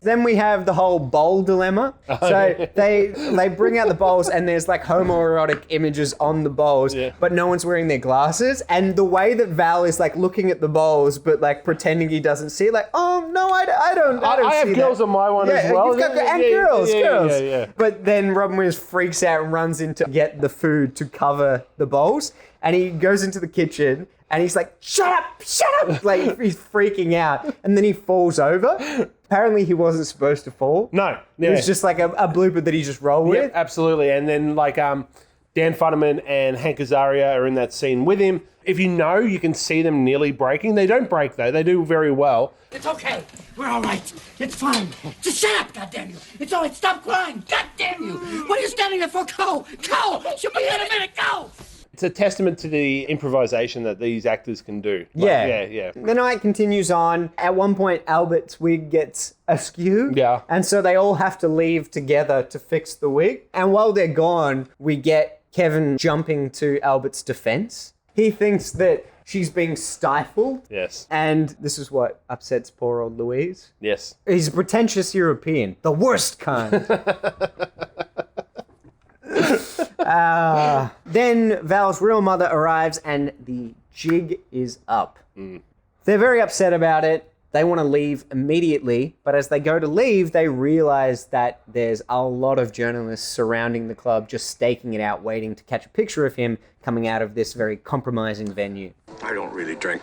Then we have the whole bowl dilemma. So they bring out the bowls and there's like homoerotic images on the bowls, but no one's wearing their glasses. And the way that Val is like looking at the bowls, but like pretending he doesn't see it, like, oh no, I don't see that. I have girls on my one as well. And girls. Yeah. But then Robin Williams freaks out and runs in to get the food to cover the bowls. And he goes into the kitchen and he's like, shut up. Like he's freaking out. And then he falls over. Apparently he wasn't supposed to fall. No. It was just like a blooper that he just rolled with. Yep, absolutely. And then like Dan Futterman and Hank Azaria are in that scene with him. If you know, you can see them nearly breaking. They don't break though. They do very well. It's okay. We're all right. It's fine. Just shut up, goddamn you. It's all right. Stop crying. Goddamn you. What are you standing there for? Go. She'll be here in a minute. Go. It's a testament to the improvisation that these actors can do. Yeah. The night continues on. At one point, Albert's wig gets askew. Yeah. And so they all have to leave together to fix the wig. And while they're gone, we get Kevin jumping to Albert's defense. He thinks that she's being stifled. Yes. And this is what upsets poor old Louise. Yes. He's a pretentious European. The worst kind. Then Val's real mother arrives and the jig is up. They're very upset about it. They want to leave immediately, but as they go to leave, they realize that there's a lot of journalists surrounding the club, just staking it out, waiting to catch a picture of him coming out of this very compromising venue. I don't really drink.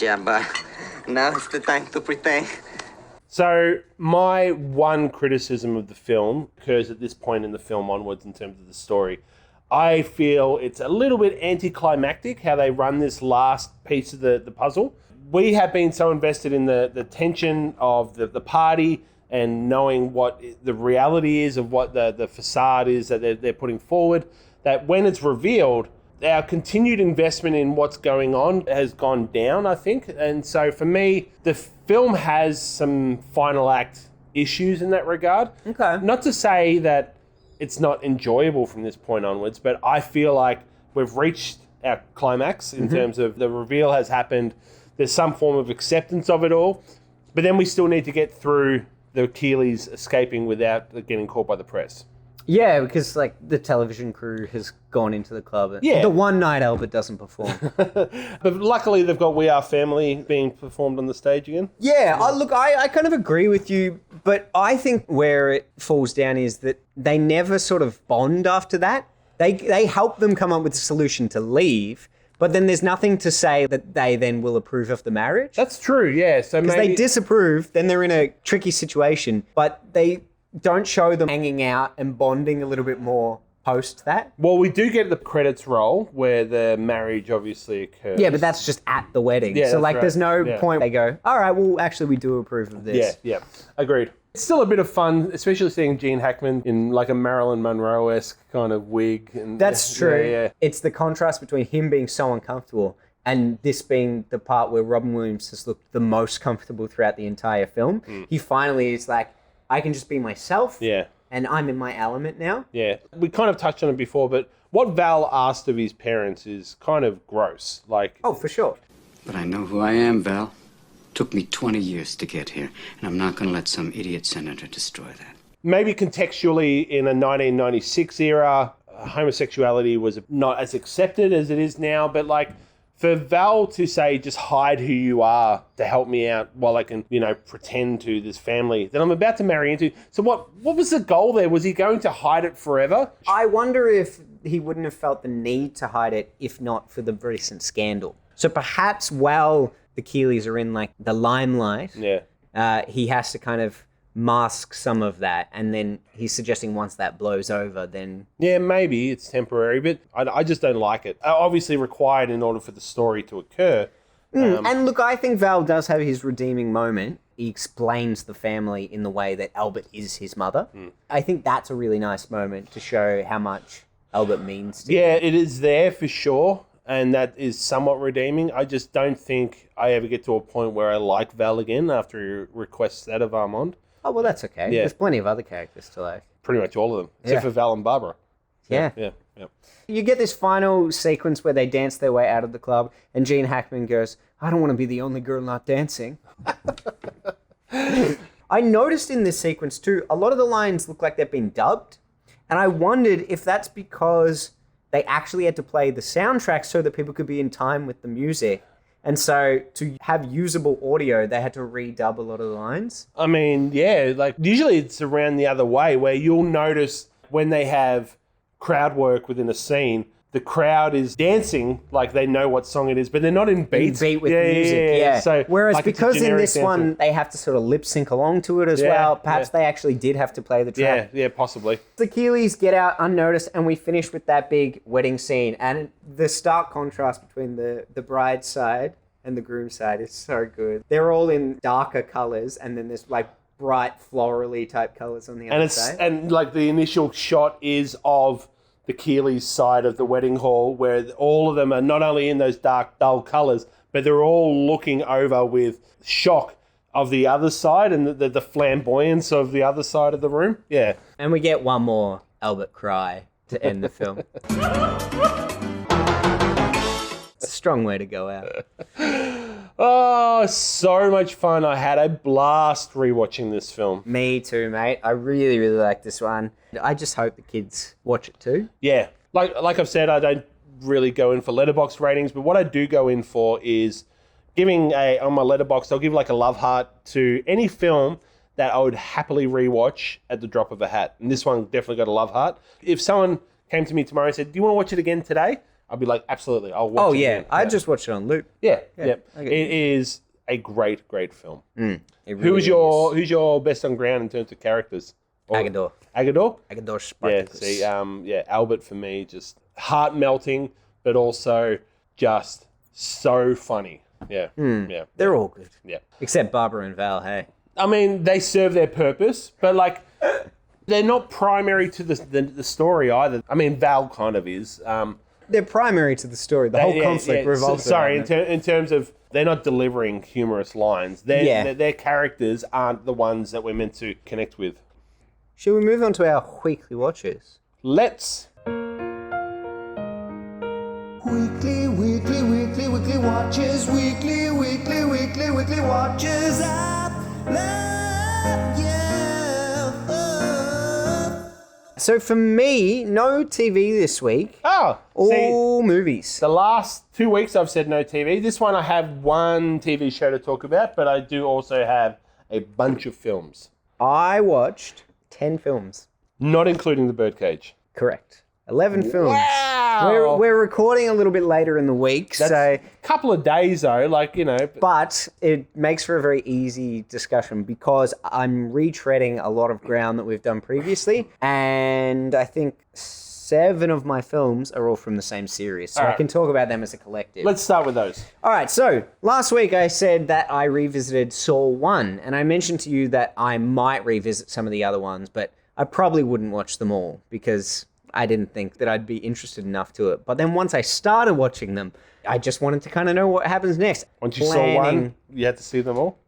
Yeah, but now it's the time to pretend. So my one criticism of the film occurs at this point in the film onwards in terms of the story. I feel it's a little bit anticlimactic how they run this last piece of the puzzle. We have been so invested in the tension of the party and knowing what the reality is of what the facade is that they're putting forward, that when it's revealed, our continued investment in what's going on has gone down, I think. And so for me, the film has some final act issues in that regard. Okay. Not to say that it's not enjoyable from this point onwards, but I feel like we've reached our climax in terms of the reveal has happened. There's some form of acceptance of it all, but then we still need to get through the Keeleys escaping without getting caught by the press. Yeah, because like the television crew has gone into the club. Yeah. The one night Albert doesn't perform. But luckily they've got We Are Family being performed on the stage again. Yeah, I kind of agree with you, but I think where it falls down is that they never sort of bond after that. They help them come up with a solution to leave, but then there's nothing to say that they then will approve of the marriage. That's true, yeah. So because maybe they disapprove, then they're in a tricky situation, but they don't show them hanging out and bonding a little bit more post that. Well, we do get the credits roll where the marriage obviously occurs. Yeah, but that's just at the wedding. Yeah, so that's like right. there's no Yeah. point they go, all right, well, actually we do approve of this. Yeah, agreed. It's still a bit of fun, especially seeing Gene Hackman in like a Marilyn Monroe-esque kind of wig. And That's true. Yeah. It's the contrast between him being so uncomfortable and this being the part where Robin Williams has looked the most comfortable throughout the entire film. He finally is like, I can just be myself. Yeah. And I'm in my element now. Yeah. We kind of touched on it before, but what Val asked of his parents is kind of gross. Like, oh, for sure. But I know who I am, Val. Took me 20 years to get here, and I'm not going to let some idiot senator destroy that. maybe contextually in a 1996 era, homosexuality was not as accepted as it is now, but like for Val to say, just hide who you are to help me out while I can, you know, pretend to this family that I'm about to marry into. So what was the goal there? Was he going to hide it forever? I wonder if he wouldn't have felt the need to hide it if not for the recent scandal. So perhaps while the Keeleys are in like the limelight, he has to kind of mask some of that, and then he's suggesting once that blows over, then... Yeah, maybe it's temporary, but I just don't like it. Obviously required in order for the story to occur. And look, I think Val does have his redeeming moment. He explains the family in the way that Albert is his mother. I think that's a really nice moment to show how much Albert means to him. Yeah, it is there for sure, and that is somewhat redeeming. I just don't think I ever get to a point where I like Val again after he requests that of Armand. Oh, well, that's okay. Yeah. There's plenty of other characters to like. Pretty much all of them, except for Val and Barbara. Yeah. Yeah. You get this final sequence where they dance their way out of the club, and Gene Hackman goes, I don't want to be the only girl not dancing. I noticed in this sequence too, a lot of the lines look like they've been dubbed, and I wondered if that's because they actually had to play the soundtrack so that people could be in time with the music. And so to have usable audio, they had to redub a lot of the lines. I mean, yeah, like usually it's around the other way where you'll notice when they have crowd work within a scene, the crowd is dancing like they know what song it is, but they're not in beat. Beat with music, yeah. So, whereas like, because in this one, they have to sort of lip sync along to it as well, perhaps they actually did have to play the track. Yeah, possibly. The Keeleys get out unnoticed, and we finish with that big wedding scene. And the stark contrast between the bride's side and the groom's side is so good. They're all in darker colours, and then there's like bright florally type colours on the other side. And like the initial shot is of the Keeleys' side of the wedding hall, where all of them are not only in those dark, dull colours, but they're all looking over with shock of the other side and the flamboyance of the other side of the room. Yeah. And we get one more Albert cry to end the film. It's a strong way to go out. Oh, so much fun. I had a blast rewatching this film. Me too, mate. I really, really like this one. I just hope the kids watch it too. Yeah. Like I've said, I don't really go in for letterbox ratings, but what I do go in for is giving on my letterbox, I'll give like a love heart to any film that I would happily rewatch at the drop of a hat. And this one definitely got a love heart. If someone came to me tomorrow and said, do you want to watch it again today? I'd be like, absolutely, I'll watch it again. I just watched it on loop. Yeah. Okay. It is a great film. It really Who's your best on ground in terms of characters? Agador. Agador Spartacus. Yeah, see, Albert for me, just heart melting, but also just so funny. Yeah. They're all good. Yeah. Except Barbara and Val, hey. I mean, they serve their purpose, but like, they're not primary to the story either. I mean, Val kind of is. They're primary to the story. The whole conflict revolves around them. In terms of they're not delivering humorous lines. Their characters aren't the ones that we're meant to connect with. Shall we move on to our weekly watches? Let's. Weekly watches. Weekly watches. So for me, no TV this week. Oh, all movies. The last 2 weeks I've said no TV. This one I have one TV show to talk about, but I do also have a bunch of films. I watched 10 films. Not including the Birdcage. Correct. 11 films. Wow. We're recording a little bit later in the week, That's so... a couple of days though, like, you know. But it makes for a very easy discussion because I'm retreading a lot of ground that we've done previously, and I think 7 of my films are all from the same series, so All I right. can talk about them as a collective. Let's start with those. All right, so last week I said that I revisited Saw 1, and I mentioned to you that I might revisit some of the other ones, but I probably wouldn't watch them all because I didn't think that I'd be interested enough to it. But then once I started watching them, I just wanted to kind of know what happens next. Once you saw one, you had to see them all?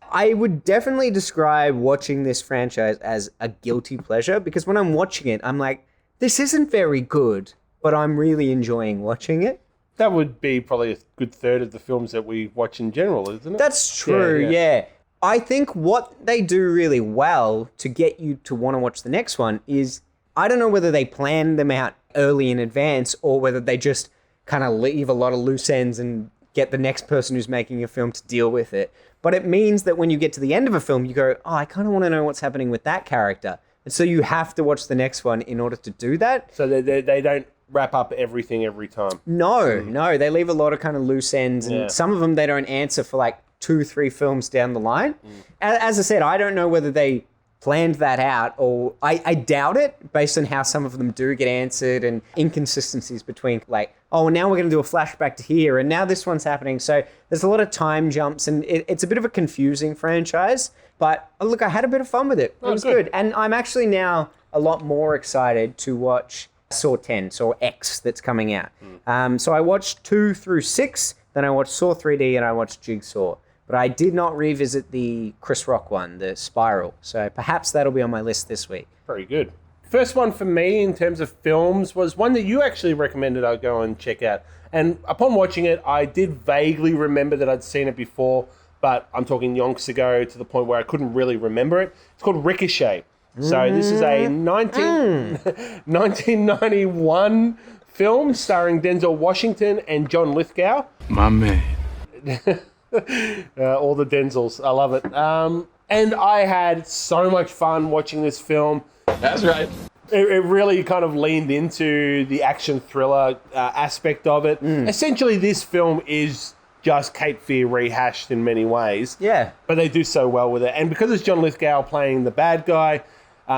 I would definitely describe watching this franchise as a guilty pleasure because when I'm watching it, I'm like, this isn't very good, but I'm really enjoying watching it. That would be probably a good third of the films that we watch in general, isn't it? That's true, yeah. I think what they do really well to get you to want to watch the next one is, I don't know whether they plan them out early in advance or whether they just kind of leave a lot of loose ends and get the next person who's making a film to deal with it. But it means that when you get to the end of a film, you go, oh, I kind of want to know what's happening with that character. And so you have to watch the next one in order to do that. So they don't wrap up everything every time. No, they leave a lot of kind of loose ends, and some of them they don't answer for like 2-3 films down the line. As I said, I don't know whether they planned that out, or I doubt it based on how some of them do get answered and inconsistencies between like, oh, now we're going to do a flashback to here and now this one's happening. So there's a lot of time jumps and it's a bit of a confusing franchise, but look, I had a bit of fun with it. It was good. And I'm actually now a lot more excited to watch Saw 10, Saw X that's coming out. So I watched 2 through 6, then I watched Saw 3D and I watched Jigsaw. But I did not revisit the Chris Rock one, the Spiral. So perhaps that'll be on my list this week. Very good. First one for me in terms of films was one that you actually recommended I go and check out. And upon watching it, I did vaguely remember that I'd seen it before, but I'm talking yonks ago to the point where I couldn't really remember it. It's called Ricochet. So this is a 1991 film starring Denzel Washington and John Lithgow. My man. All the Denzels. I love it. And I had so much fun watching this film. That's right. It really kind of leaned into the action thriller aspect of it. Essentially, this film is just Cape Fear rehashed in many ways. Yeah. But they do so well with it. And because it's John Lithgow playing the bad guy,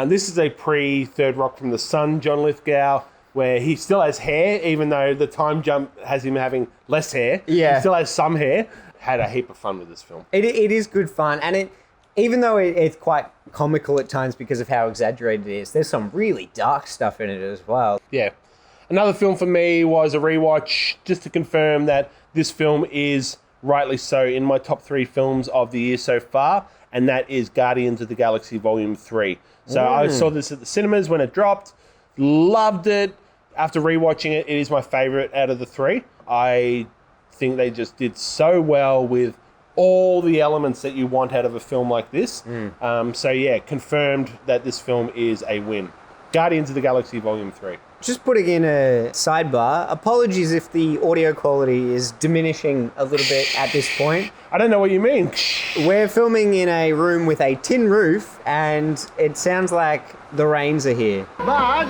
this is a pre-Third Rock from the Sun John Lithgow, where he still has hair, even though the time jump has him having less hair. Yeah. He still has some hair. Had a heap of fun with this film. It is good fun, and even though it's quite comical at times because of how exaggerated it is, there's some really dark stuff in it as well. Yeah. Another film for me was a rewatch, just to confirm that this film is rightly so in my top 3 films of the year so far, and that is Guardians of the Galaxy Volume 3. So I saw this at the cinemas when it dropped, loved it. After rewatching it, it is my favorite out of the 3. I think they just did so well with all the elements that you want out of a film like this. So yeah, confirmed that this film is a win. Guardians of the Galaxy Volume 3. Just putting in a sidebar, apologies if the audio quality is diminishing a little bit at this point. I don't know what you mean. We're filming in a room with a tin roof and it sounds like the rains are here. Marge,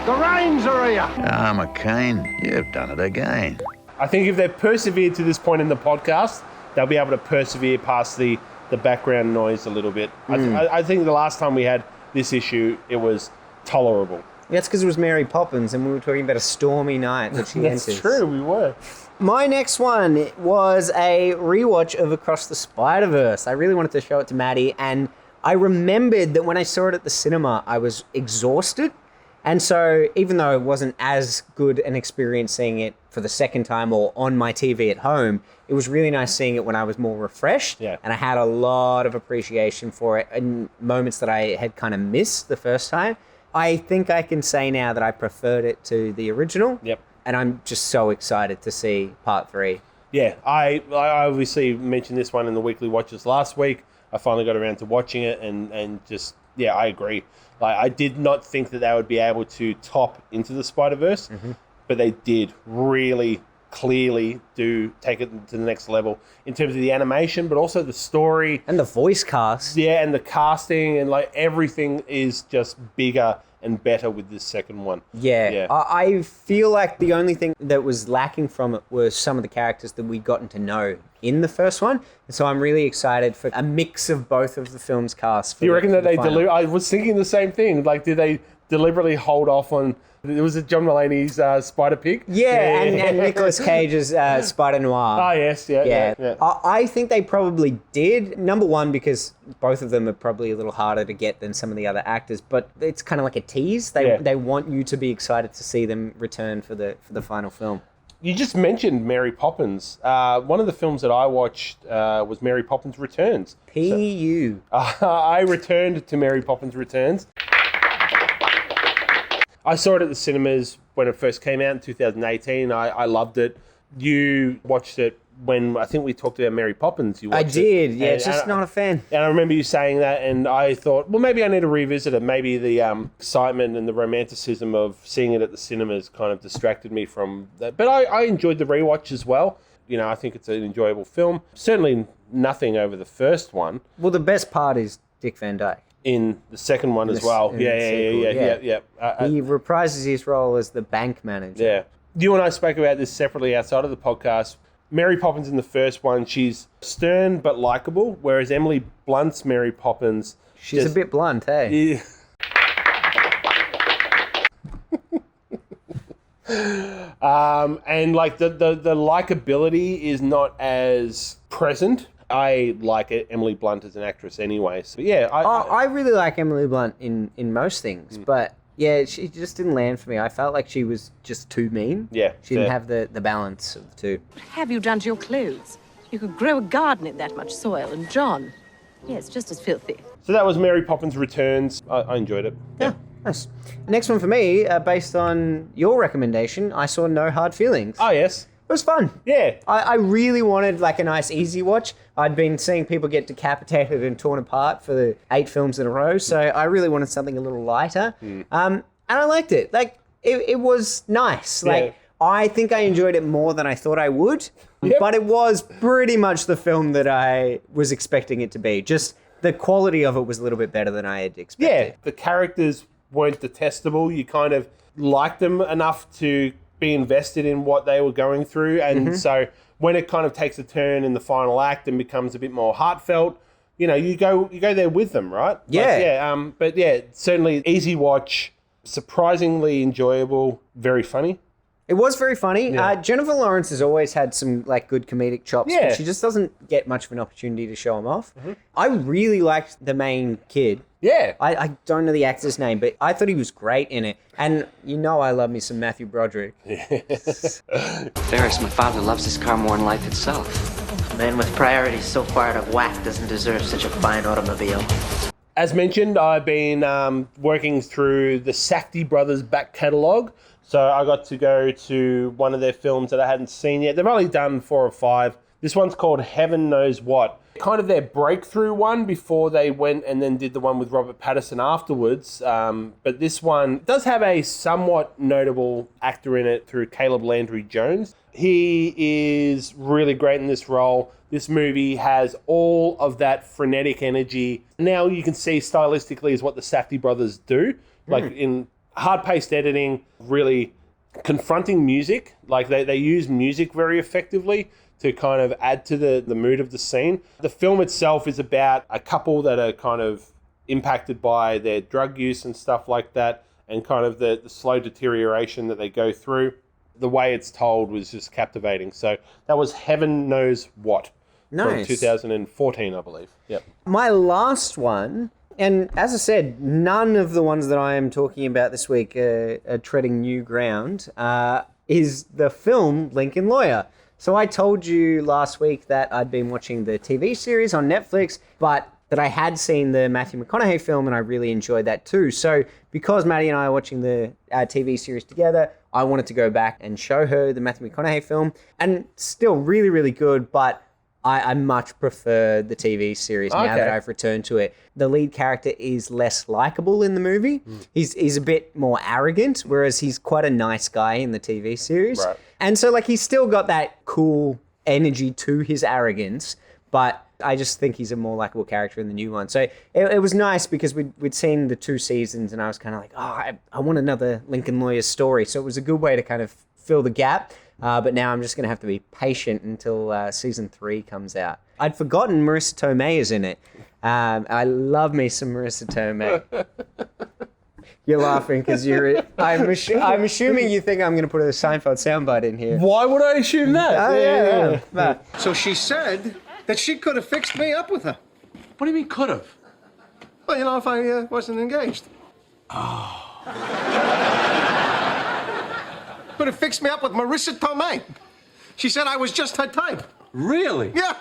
the rains are here. Ah, McCain, you've done it again. I think if they've persevered to this point in the podcast, they'll be able to persevere past the background noise a little bit. I think the last time we had this issue, it was tolerable. That's because it was Mary Poppins and we were talking about a stormy night that she That's enters. true, we were. My next one was a rewatch of Across the Spider-Verse. I really wanted to show it to Maddie, and I remembered that when I saw it at the cinema, I was exhausted. And so even though it wasn't as good an experience seeing it for the second time or on my TV at home, it was really nice seeing it when I was more refreshed. Yeah. And I had a lot of appreciation for it in moments that I had kind of missed the first time. I think I can say now that I preferred it to the original. Yep. And I'm just so excited to see part 3. Yeah, I obviously mentioned this one in the weekly watches last week. I finally got around to watching it and just, yeah, I agree. Like, I did not think that they would be able to top Into the Spider-Verse, but they did really clearly take it to the next level in terms of the animation, but also the story. And the voice cast. Yeah, and the casting and like everything is just bigger and better with this second one. Yeah. I feel like the only thing that was lacking from it was some of the characters that we'd gotten to know in the first one. And so I'm really excited for a mix of both of the film's cast. Do you reckon that they I was thinking the same thing. Like, did they deliberately hold off on... It was John Mulaney's Spider Pig? Yeah, and Nicolas Cage's Spider Noir. Oh, yes, yeah. I think they probably did. Number one, because both of them are probably a little harder to get than some of the other actors, but it's kind of like a tease. They want you to be excited to see them return for the final film. You just mentioned Mary Poppins. One of the films that I watched was Mary Poppins Returns. P.U. I returned to Mary Poppins Returns. I saw it at the cinemas when it first came out in 2018. I loved it. You watched it when I think we talked about Mary Poppins. You watched I did, it. yeah, just not a fan. And I remember you saying that, and I thought, well, maybe I need to revisit it. Maybe the excitement and the romanticism of seeing it at the cinemas kind of distracted me from that. But I enjoyed the rewatch as well. You know, I think it's an enjoyable film. Certainly nothing over the first one. Well, the best part is Dick Van Dyke. In the second one as well. Yeah. He reprises his role as the bank manager. Yeah. You and I spoke about this separately outside of the podcast. Mary Poppins in the first one, she's stern but likable, whereas Emily Blunt's Mary Poppins... She's a bit blunt, hey? And like the likability is not as present. I like Emily Blunt as an actress anyway. So yeah, I really like Emily Blunt in most things, but yeah, she just didn't land for me. I felt like she was just too mean. Yeah. She didn't have the balance of the two. What have you done to your clothes? You could grow a garden in that much soil, and John, yes, just as filthy. So that was Mary Poppins Returns. I enjoyed it. Yeah. Nice. Next one for me, based on your recommendation, I saw No Hard Feelings. Oh, yes. It was fun. Yeah. I really wanted like a nice easy watch. I'd been seeing people get decapitated and torn apart for the 8 films in a row, so I really wanted something a little lighter. And I liked it. Like, it was nice. Like, I think I enjoyed it more than I thought I would, but it was pretty much the film that I was expecting it to be. Just the quality of it was a little bit better than I had expected. Yeah, the characters weren't detestable. You kind of liked them enough to be invested in what they were going through, and so when it kind of takes a turn in the final act and becomes a bit more heartfelt, you know, you go there with them, right? Yeah. But yeah, certainly easy watch, surprisingly enjoyable, very funny. It was very funny. Yeah. Jennifer Lawrence has always had some like good comedic chops, Yeah. but she just doesn't get much of an opportunity to show them off. I really liked the main kid. Yeah. I don't know the actor's name, but I thought he was great in it. And you know I love me some Matthew Broderick. Ferris, my father loves this car more than life itself. A man with priorities so far out of whack doesn't deserve such a fine automobile. As mentioned, I've been working through the Safdie brothers' back catalogue. So I got to go to one of their films that I hadn't seen yet. They've only done 4 or 5. This one's called Heaven Knows What. Kind of their breakthrough one before they went and then did the one with Robert Pattinson afterwards. But this one does have a somewhat notable actor in it through Caleb Landry Jones. He is really great in this role. This movie has all of that frenetic energy. Now you can see stylistically is what the Safdie brothers do. Like in hard-paced editing, really confronting music. Like they use music very effectively to kind of add to the mood of the scene. The film itself is about a couple that are kind of impacted by their drug use and stuff like that, and kind of the slow deterioration that they go through. The way it's told was just captivating. So that was Heaven Knows What from 2014, I believe. Yep. My last one, and as I said, none of the ones that I am talking about this week are treading new ground, is the film Lincoln Lawyer. So I told you last week that I'd been watching the TV series on Netflix, but that I had seen the Matthew McConaughey film and I really enjoyed that too. So because Maddie and I are watching the TV series together, I wanted to go back and show her the Matthew McConaughey film. And still really, really good, but I much prefer the TV series now that I've returned to it. The lead character is less likable in the movie. He's a bit more arrogant, whereas he's quite a nice guy in the TV series. Right. And so like he's still got that cool energy to his arrogance, but I just think he's a more likable character in the new one. So it was nice because we'd seen the 2 seasons and I was kind of like, I want another Lincoln Lawyer's story. So it was a good way to kind of fill the gap. But now I'm just going to have to be patient until season 3 comes out. I'd forgotten Marissa Tomei is in it. I love me some Marissa Tomei. You're laughing because I'm assuming you think I'm going to put a Seinfeld soundbite in here. Why would I assume that? Oh, yeah. So she said that she could have fixed me up with her. What do you mean, could have? Well, you know, if I wasn't engaged. Could have fixed me up with Marissa Tomei. She said I was just her type. Really? Yeah.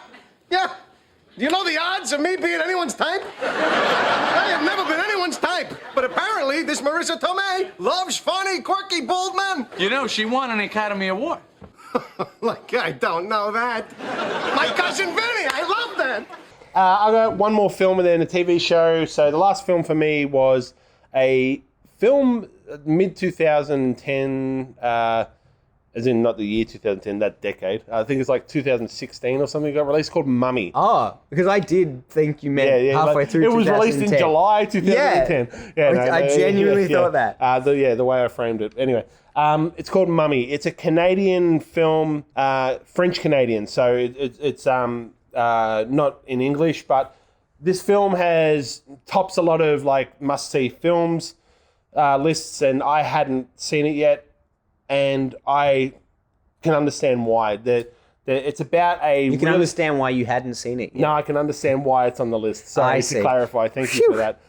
Do you know the odds of me being anyone's type? I have never been anyone's type. But apparently, this Marissa Tomei loves funny, quirky, bold men. You know, she won an Academy Award. Like, I don't know that. My cousin Vinny, I love that. I got one more film and then a TV show. So the last film for me was a film mid-2010, as in not the year 2010, that decade. I think it's like 2016 or something got released, called Mummy. Oh, because I did think you meant halfway through 2010. It was released in July 2010. I genuinely thought that. The way I framed it. Anyway, it's called Mummy. It's a Canadian film, French-Canadian, so it's not in English, but this film tops a lot of like must-see films lists, and I hadn't seen it yet. And I can understand why. It's about a... You can understand why you hadn't seen it yet. No, I can understand why it's on the list. Sorry to clarify. Thank you for that.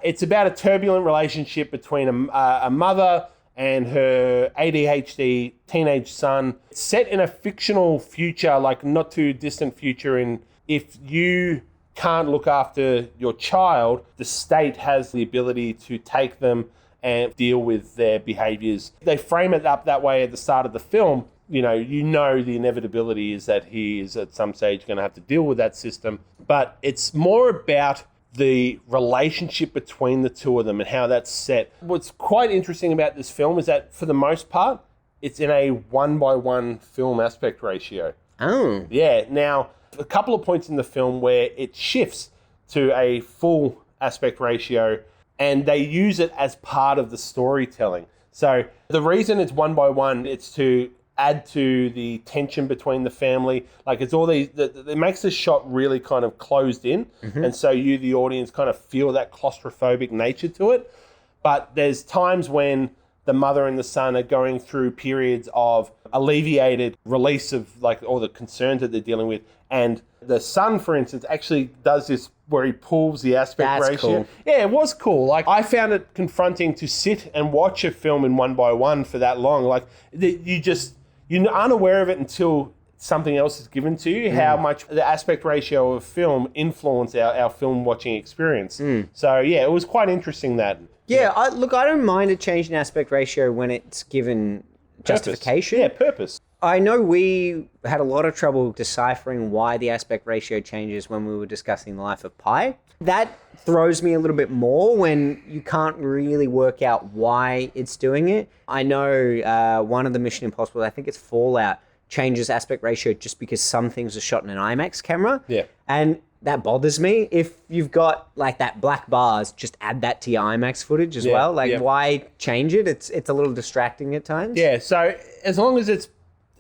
It's about a turbulent relationship between a mother and her ADHD teenage son. It's set in a fictional future, like not too distant future, in if you can't look after your child, the state has the ability to take them and deal with their behaviors. They frame it up that way at the start of the film. You know the inevitability is that he is at some stage going to have to deal with that system. But it's more about the relationship between the two of them and how that's set. What's quite interesting about this film is that for the most part, it's in a 1:1 film aspect ratio. Oh. Yeah. Now, a couple of points in the film where it shifts to a full aspect ratio, and they use it as part of the storytelling. So the reason it's 1:1, it's to add to the tension between the family. Like it's all these, it makes the shot really kind of closed in. Mm-hmm. And so you, the audience, kind of feel that claustrophobic nature to it. But there's times when the mother and the son are going through periods of alleviated release of like all the concerns that they're dealing with. And the son, for instance, actually does this where he pulls the aspect ratio. Cool. Yeah, it was cool. Like I found it confronting to sit and watch a film in 1:1 for that long. Like you're unaware of it until something else is given to you, how much the aspect ratio of film influence our film watching experience. So yeah, it was quite interesting that. Yeah, I don't mind a change in aspect ratio when it's given justification. Yeah, purpose. I know we had a lot of trouble deciphering why the aspect ratio changes when we were discussing The Life of Pi. That throws me a little bit more when you can't really work out why it's doing it. I know one of the Mission Impossible, I think it's Fallout, changes aspect ratio just because some things are shot in an IMAX camera. Yeah. And that bothers me. If you've got like that black bars, just add that to your IMAX footage as well. Like why change it? It's a little distracting at times. Yeah, so as long as it's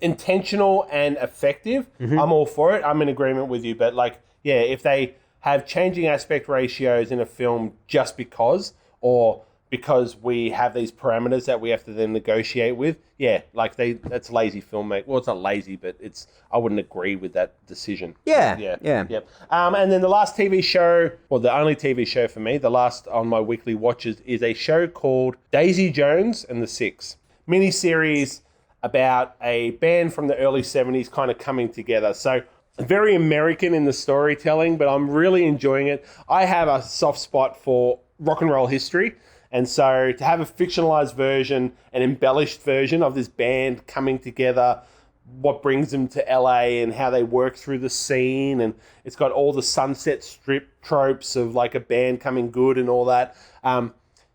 intentional and effective, I'm all for it. I'm in agreement with you. But like, yeah, if they have changing aspect ratios in a film just because, or because we have these parameters that we have to then negotiate with, yeah, like that's lazy filmmaking. Well, it's not lazy, but I wouldn't agree with that decision. Yeah. And then the last TV show, well, the only TV show for me, the last on my weekly watches, is a show called Daisy Jones and the Six. Miniseries about a band from the early 70s kind of coming together. So very American in the storytelling, but I'm really enjoying it. I have a soft spot for rock and roll history. And so to have a fictionalized version, an embellished version of this band coming together, what brings them to LA and how they work through the scene. And it's got all the Sunset Strip tropes of like a band coming good and all that.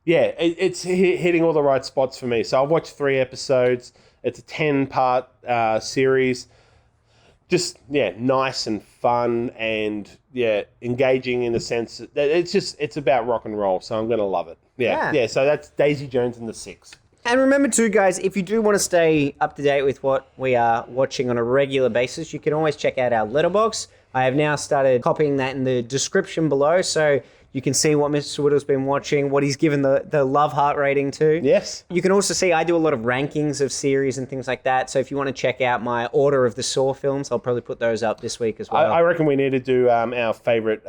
It's hitting all the right spots for me. So I've watched 3 episodes. It's a 10-part series. just nice and fun and engaging in the sense that it's about rock and roll. So I'm gonna love it. Yeah. So that's Daisy Jones and the Six. And remember too, guys, if you do want to stay up to date with what we are watching on a regular basis, you can always check out our letterbox. I have now started copying that in the description below, so you can see what Mr. Whittle's been watching, what he's given the love heart rating to. Yes. You can also see I do a lot of rankings of series and things like that. So if you want to check out my order of the Saw films, I'll probably put those up this week as well. I reckon we need to do our favourite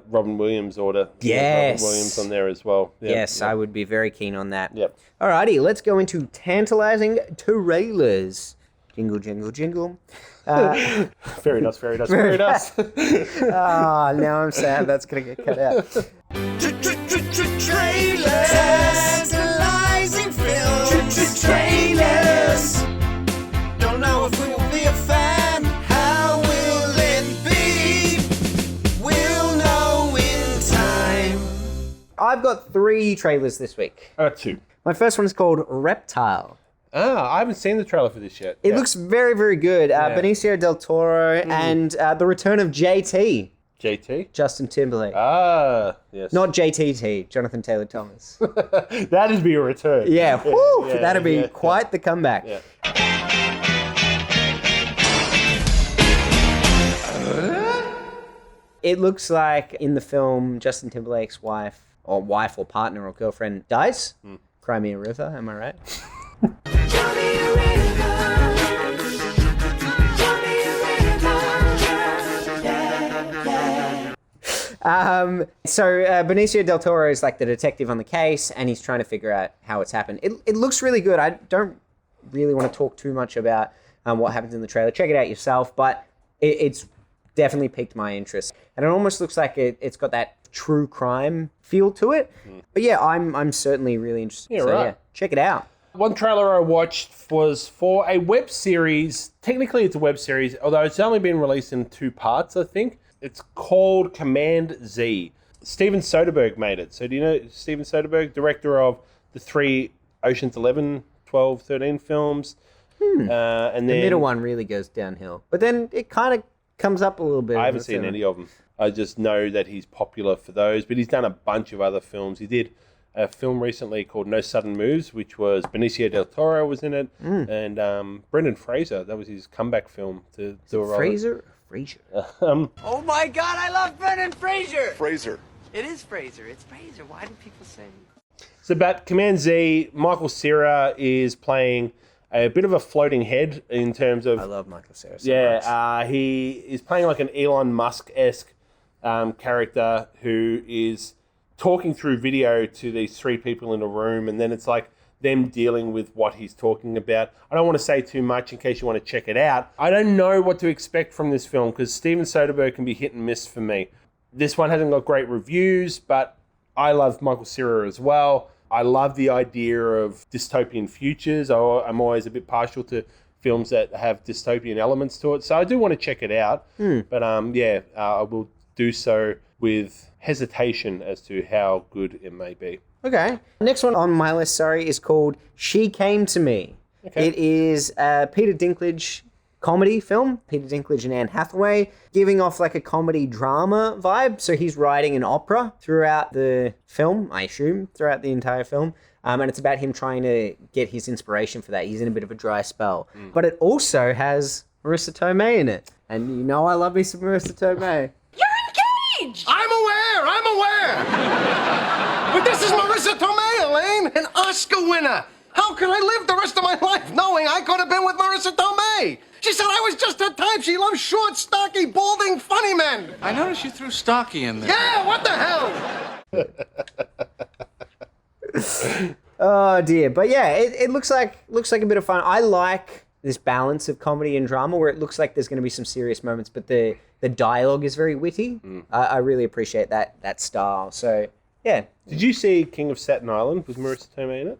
Robin Williams order. Yes. Robin Williams on there as well. Yep. Yes, I would be very keen on that. Yep. Alrighty, let's go into Tantalising Trailers. Jingle, jingle, jingle. Fairy dust, fairy dust, fairy dust. Ah, now I'm sad that's going to get cut out. Trailers. Tantalizing films. Trailers. Don't know if we will be a fan. How will it be? We'll know in time. I've got 3 trailers this week. 2. My first one is called Reptile. I haven't seen the trailer for this yet. It looks very, very good. Benicio del Toro and the return of JT. JT? Justin Timberlake. Ah, yes. Not JTT, Jonathan Taylor Thomas. That'd be a return. Yeah, whoo, that'd be quite the comeback. Yeah. It looks like in the film, Justin Timberlake's wife or partner or girlfriend dies. Cry me a river, am I right? So Benicio del Toro is like the detective on the case, and he's trying to figure out how it's happened. It looks really good. I don't really want to talk too much about what happens in the trailer. Check it out yourself, but it's definitely piqued my interest. And it almost looks like it's got that true crime feel to it. But yeah, I'm certainly really interested. Yeah, so right. yeah, check it out. One trailer I watched was for a web series. Technically, it's a web series, although it's only been released in 2 parts, I think. It's called Command Z. Steven Soderbergh made it. So do you know Steven Soderbergh, director of the 3 Ocean's 11, 12, 13 films? And then The middle one really goes downhill. But then it kind of comes up a little bit. I haven't seen any of them. I just know that he's popular for those, but he's done a bunch of other films. He did a film recently called No Sudden Moves, which was Benicio del Toro was in it, and Brendan Fraser. That was his comeback film to do a role. Fraser? Oh my God, I love Brendan Fraser. Fraser. It is Fraser. It's Fraser. Why do people say? So about Command Z, Michael Cera is playing a bit of a floating head in terms of... I love Michael Cera so much. He is playing like an Elon Musk-esque character who is talking through video to these 3 people in a room, and then it's like them dealing with what he's talking about. I don't want to say too much in case you want to check it out. I don't know what to expect from this film because Steven Soderbergh can be hit and miss for me. This one hasn't got great reviews, but I love Michael Cera as well. I love the idea of dystopian futures. I'm always a bit partial to films that have dystopian elements to it, so I do want to check it out. But I will do so with hesitation as to how good it may be. Okay. Next one on my list, is called She Came to Me. Okay. It is a Peter Dinklage comedy film. Peter Dinklage and Anne Hathaway, giving off like a comedy drama vibe. So he's writing an opera throughout the film, I assume, throughout the entire film. And it's about him trying to get his inspiration for that. He's in a bit of a dry spell. But it also has Marissa Tomei in it. And you know I love me some Marissa Tomei. I'm aware! But this is Marissa Tomei, Elaine, an Oscar winner. How can I live the rest of my life knowing I could have been with Marissa Tomei? She said I was just her type. She loves short, stocky, balding, funny men. I noticed you threw stocky in there. Yeah, what the hell? Oh dear. But yeah, it looks like a bit of fun. I like this balance of comedy and drama where it looks like there's going to be some serious moments, but the dialogue is very witty. I really appreciate that style. So yeah. Did you see King of Staten Island with Marissa Tomei in it?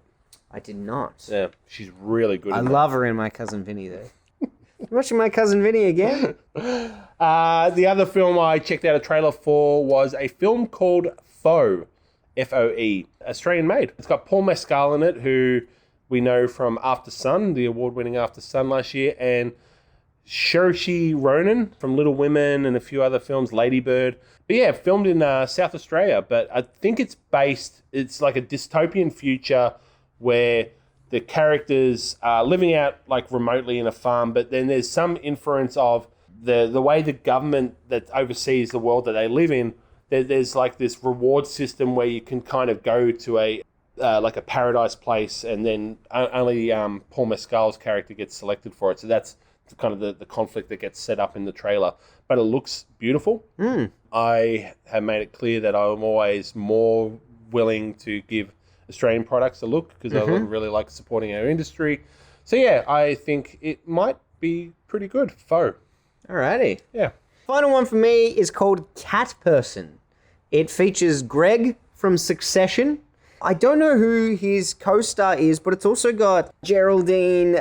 I did not. Yeah, she's really good. I love her in My Cousin Vinny though. You watching My Cousin Vinny again? The other film I checked out a trailer for was a film called Foe, F-O-E, Australian made. It's got Paul Mescal in it, who we know from After Sun, the award-winning After Sun last year, and Saoirse Ronan from Little Women and a few other films, Lady Bird. But yeah, filmed in South Australia. But I think it's like a dystopian future where the characters are living out like remotely in a farm, but then there's some inference of the way the government that oversees the world that they live in, there's like this reward system where you can kind of go to a paradise place, and then only Paul Mescal's character gets selected for it. So that's kind of the conflict that gets set up in the trailer. But it looks beautiful. I have made it clear that I'm always more willing to give Australian products a look because I really like supporting our industry. So yeah, I think it might be pretty good. Foe. Alrighty. Yeah. Final one for me is called Cat Person. It features Greg from Succession. I don't know who his co-star is, but it's also got Geraldine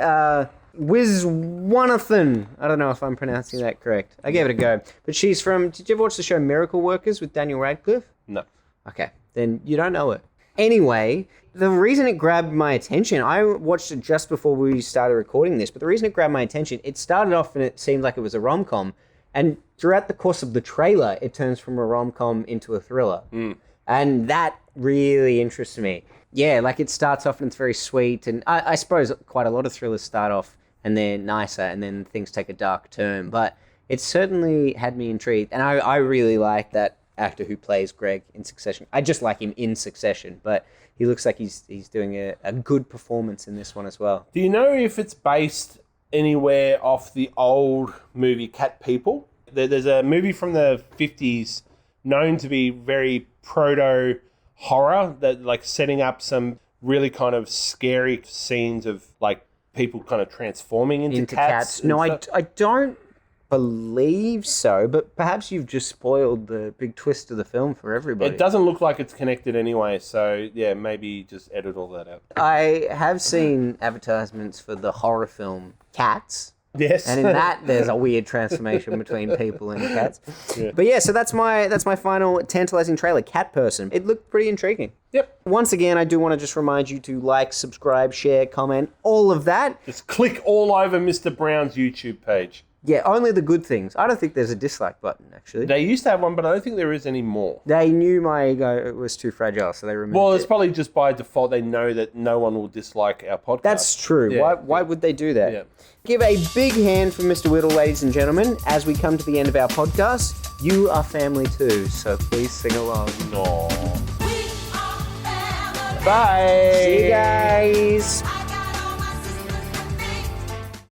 Wiswanathan. I don't know if I'm pronouncing that correct. I gave it a go. But she's from... Did you ever watch the show Miracle Workers with Daniel Radcliffe? No. Okay, then you don't know it. Anyway, the reason it grabbed my attention, I watched it just before we started recording this, but the reason it grabbed my attention, it started off and it seemed like it was a rom-com, and throughout the course of the trailer, it turns from a rom-com into a thriller. And that really interests me. Yeah, like it starts off and it's very sweet, and I suppose quite a lot of thrillers start off and they're nicer, and then things take a dark turn. But it certainly had me intrigued, and I really like that actor who plays Greg in Succession. I just like him in Succession, but he looks like he's doing a good performance in this one as well. Do you know if it's based anywhere off the old movie Cat People? There's a movie from the 50s known to be very proto-horror, that like setting up some really kind of scary scenes of like people kind of transforming into cats. No, I don't believe so, but perhaps you've just spoiled the big twist of the film for everybody. It doesn't look like it's connected anyway, so yeah, maybe just edit all that out. I have seen advertisements for the horror film Cats. Yes. And in that, there's a weird transformation between people and cats. Yeah. But yeah, so that's my final tantalizing trailer, Cat Person. It looked pretty intriguing. Yep. Once again, I do want to just remind you to like, subscribe, share, comment, all of that. Just click all over Mr. Brown's YouTube page. Yeah, only the good things. I don't think there's a dislike button, actually. They used to have one, but I don't think there is anymore. They knew my ego was too fragile, so they removed it. Well, it's probably just by default. They know that no one will dislike our podcast. That's true. Yeah. Why would they do that? Yeah. Give a big hand for Mr. Whittle, ladies and gentlemen, as we come to the end of our podcast. You are family too, so please sing along. No. Bye. See you guys.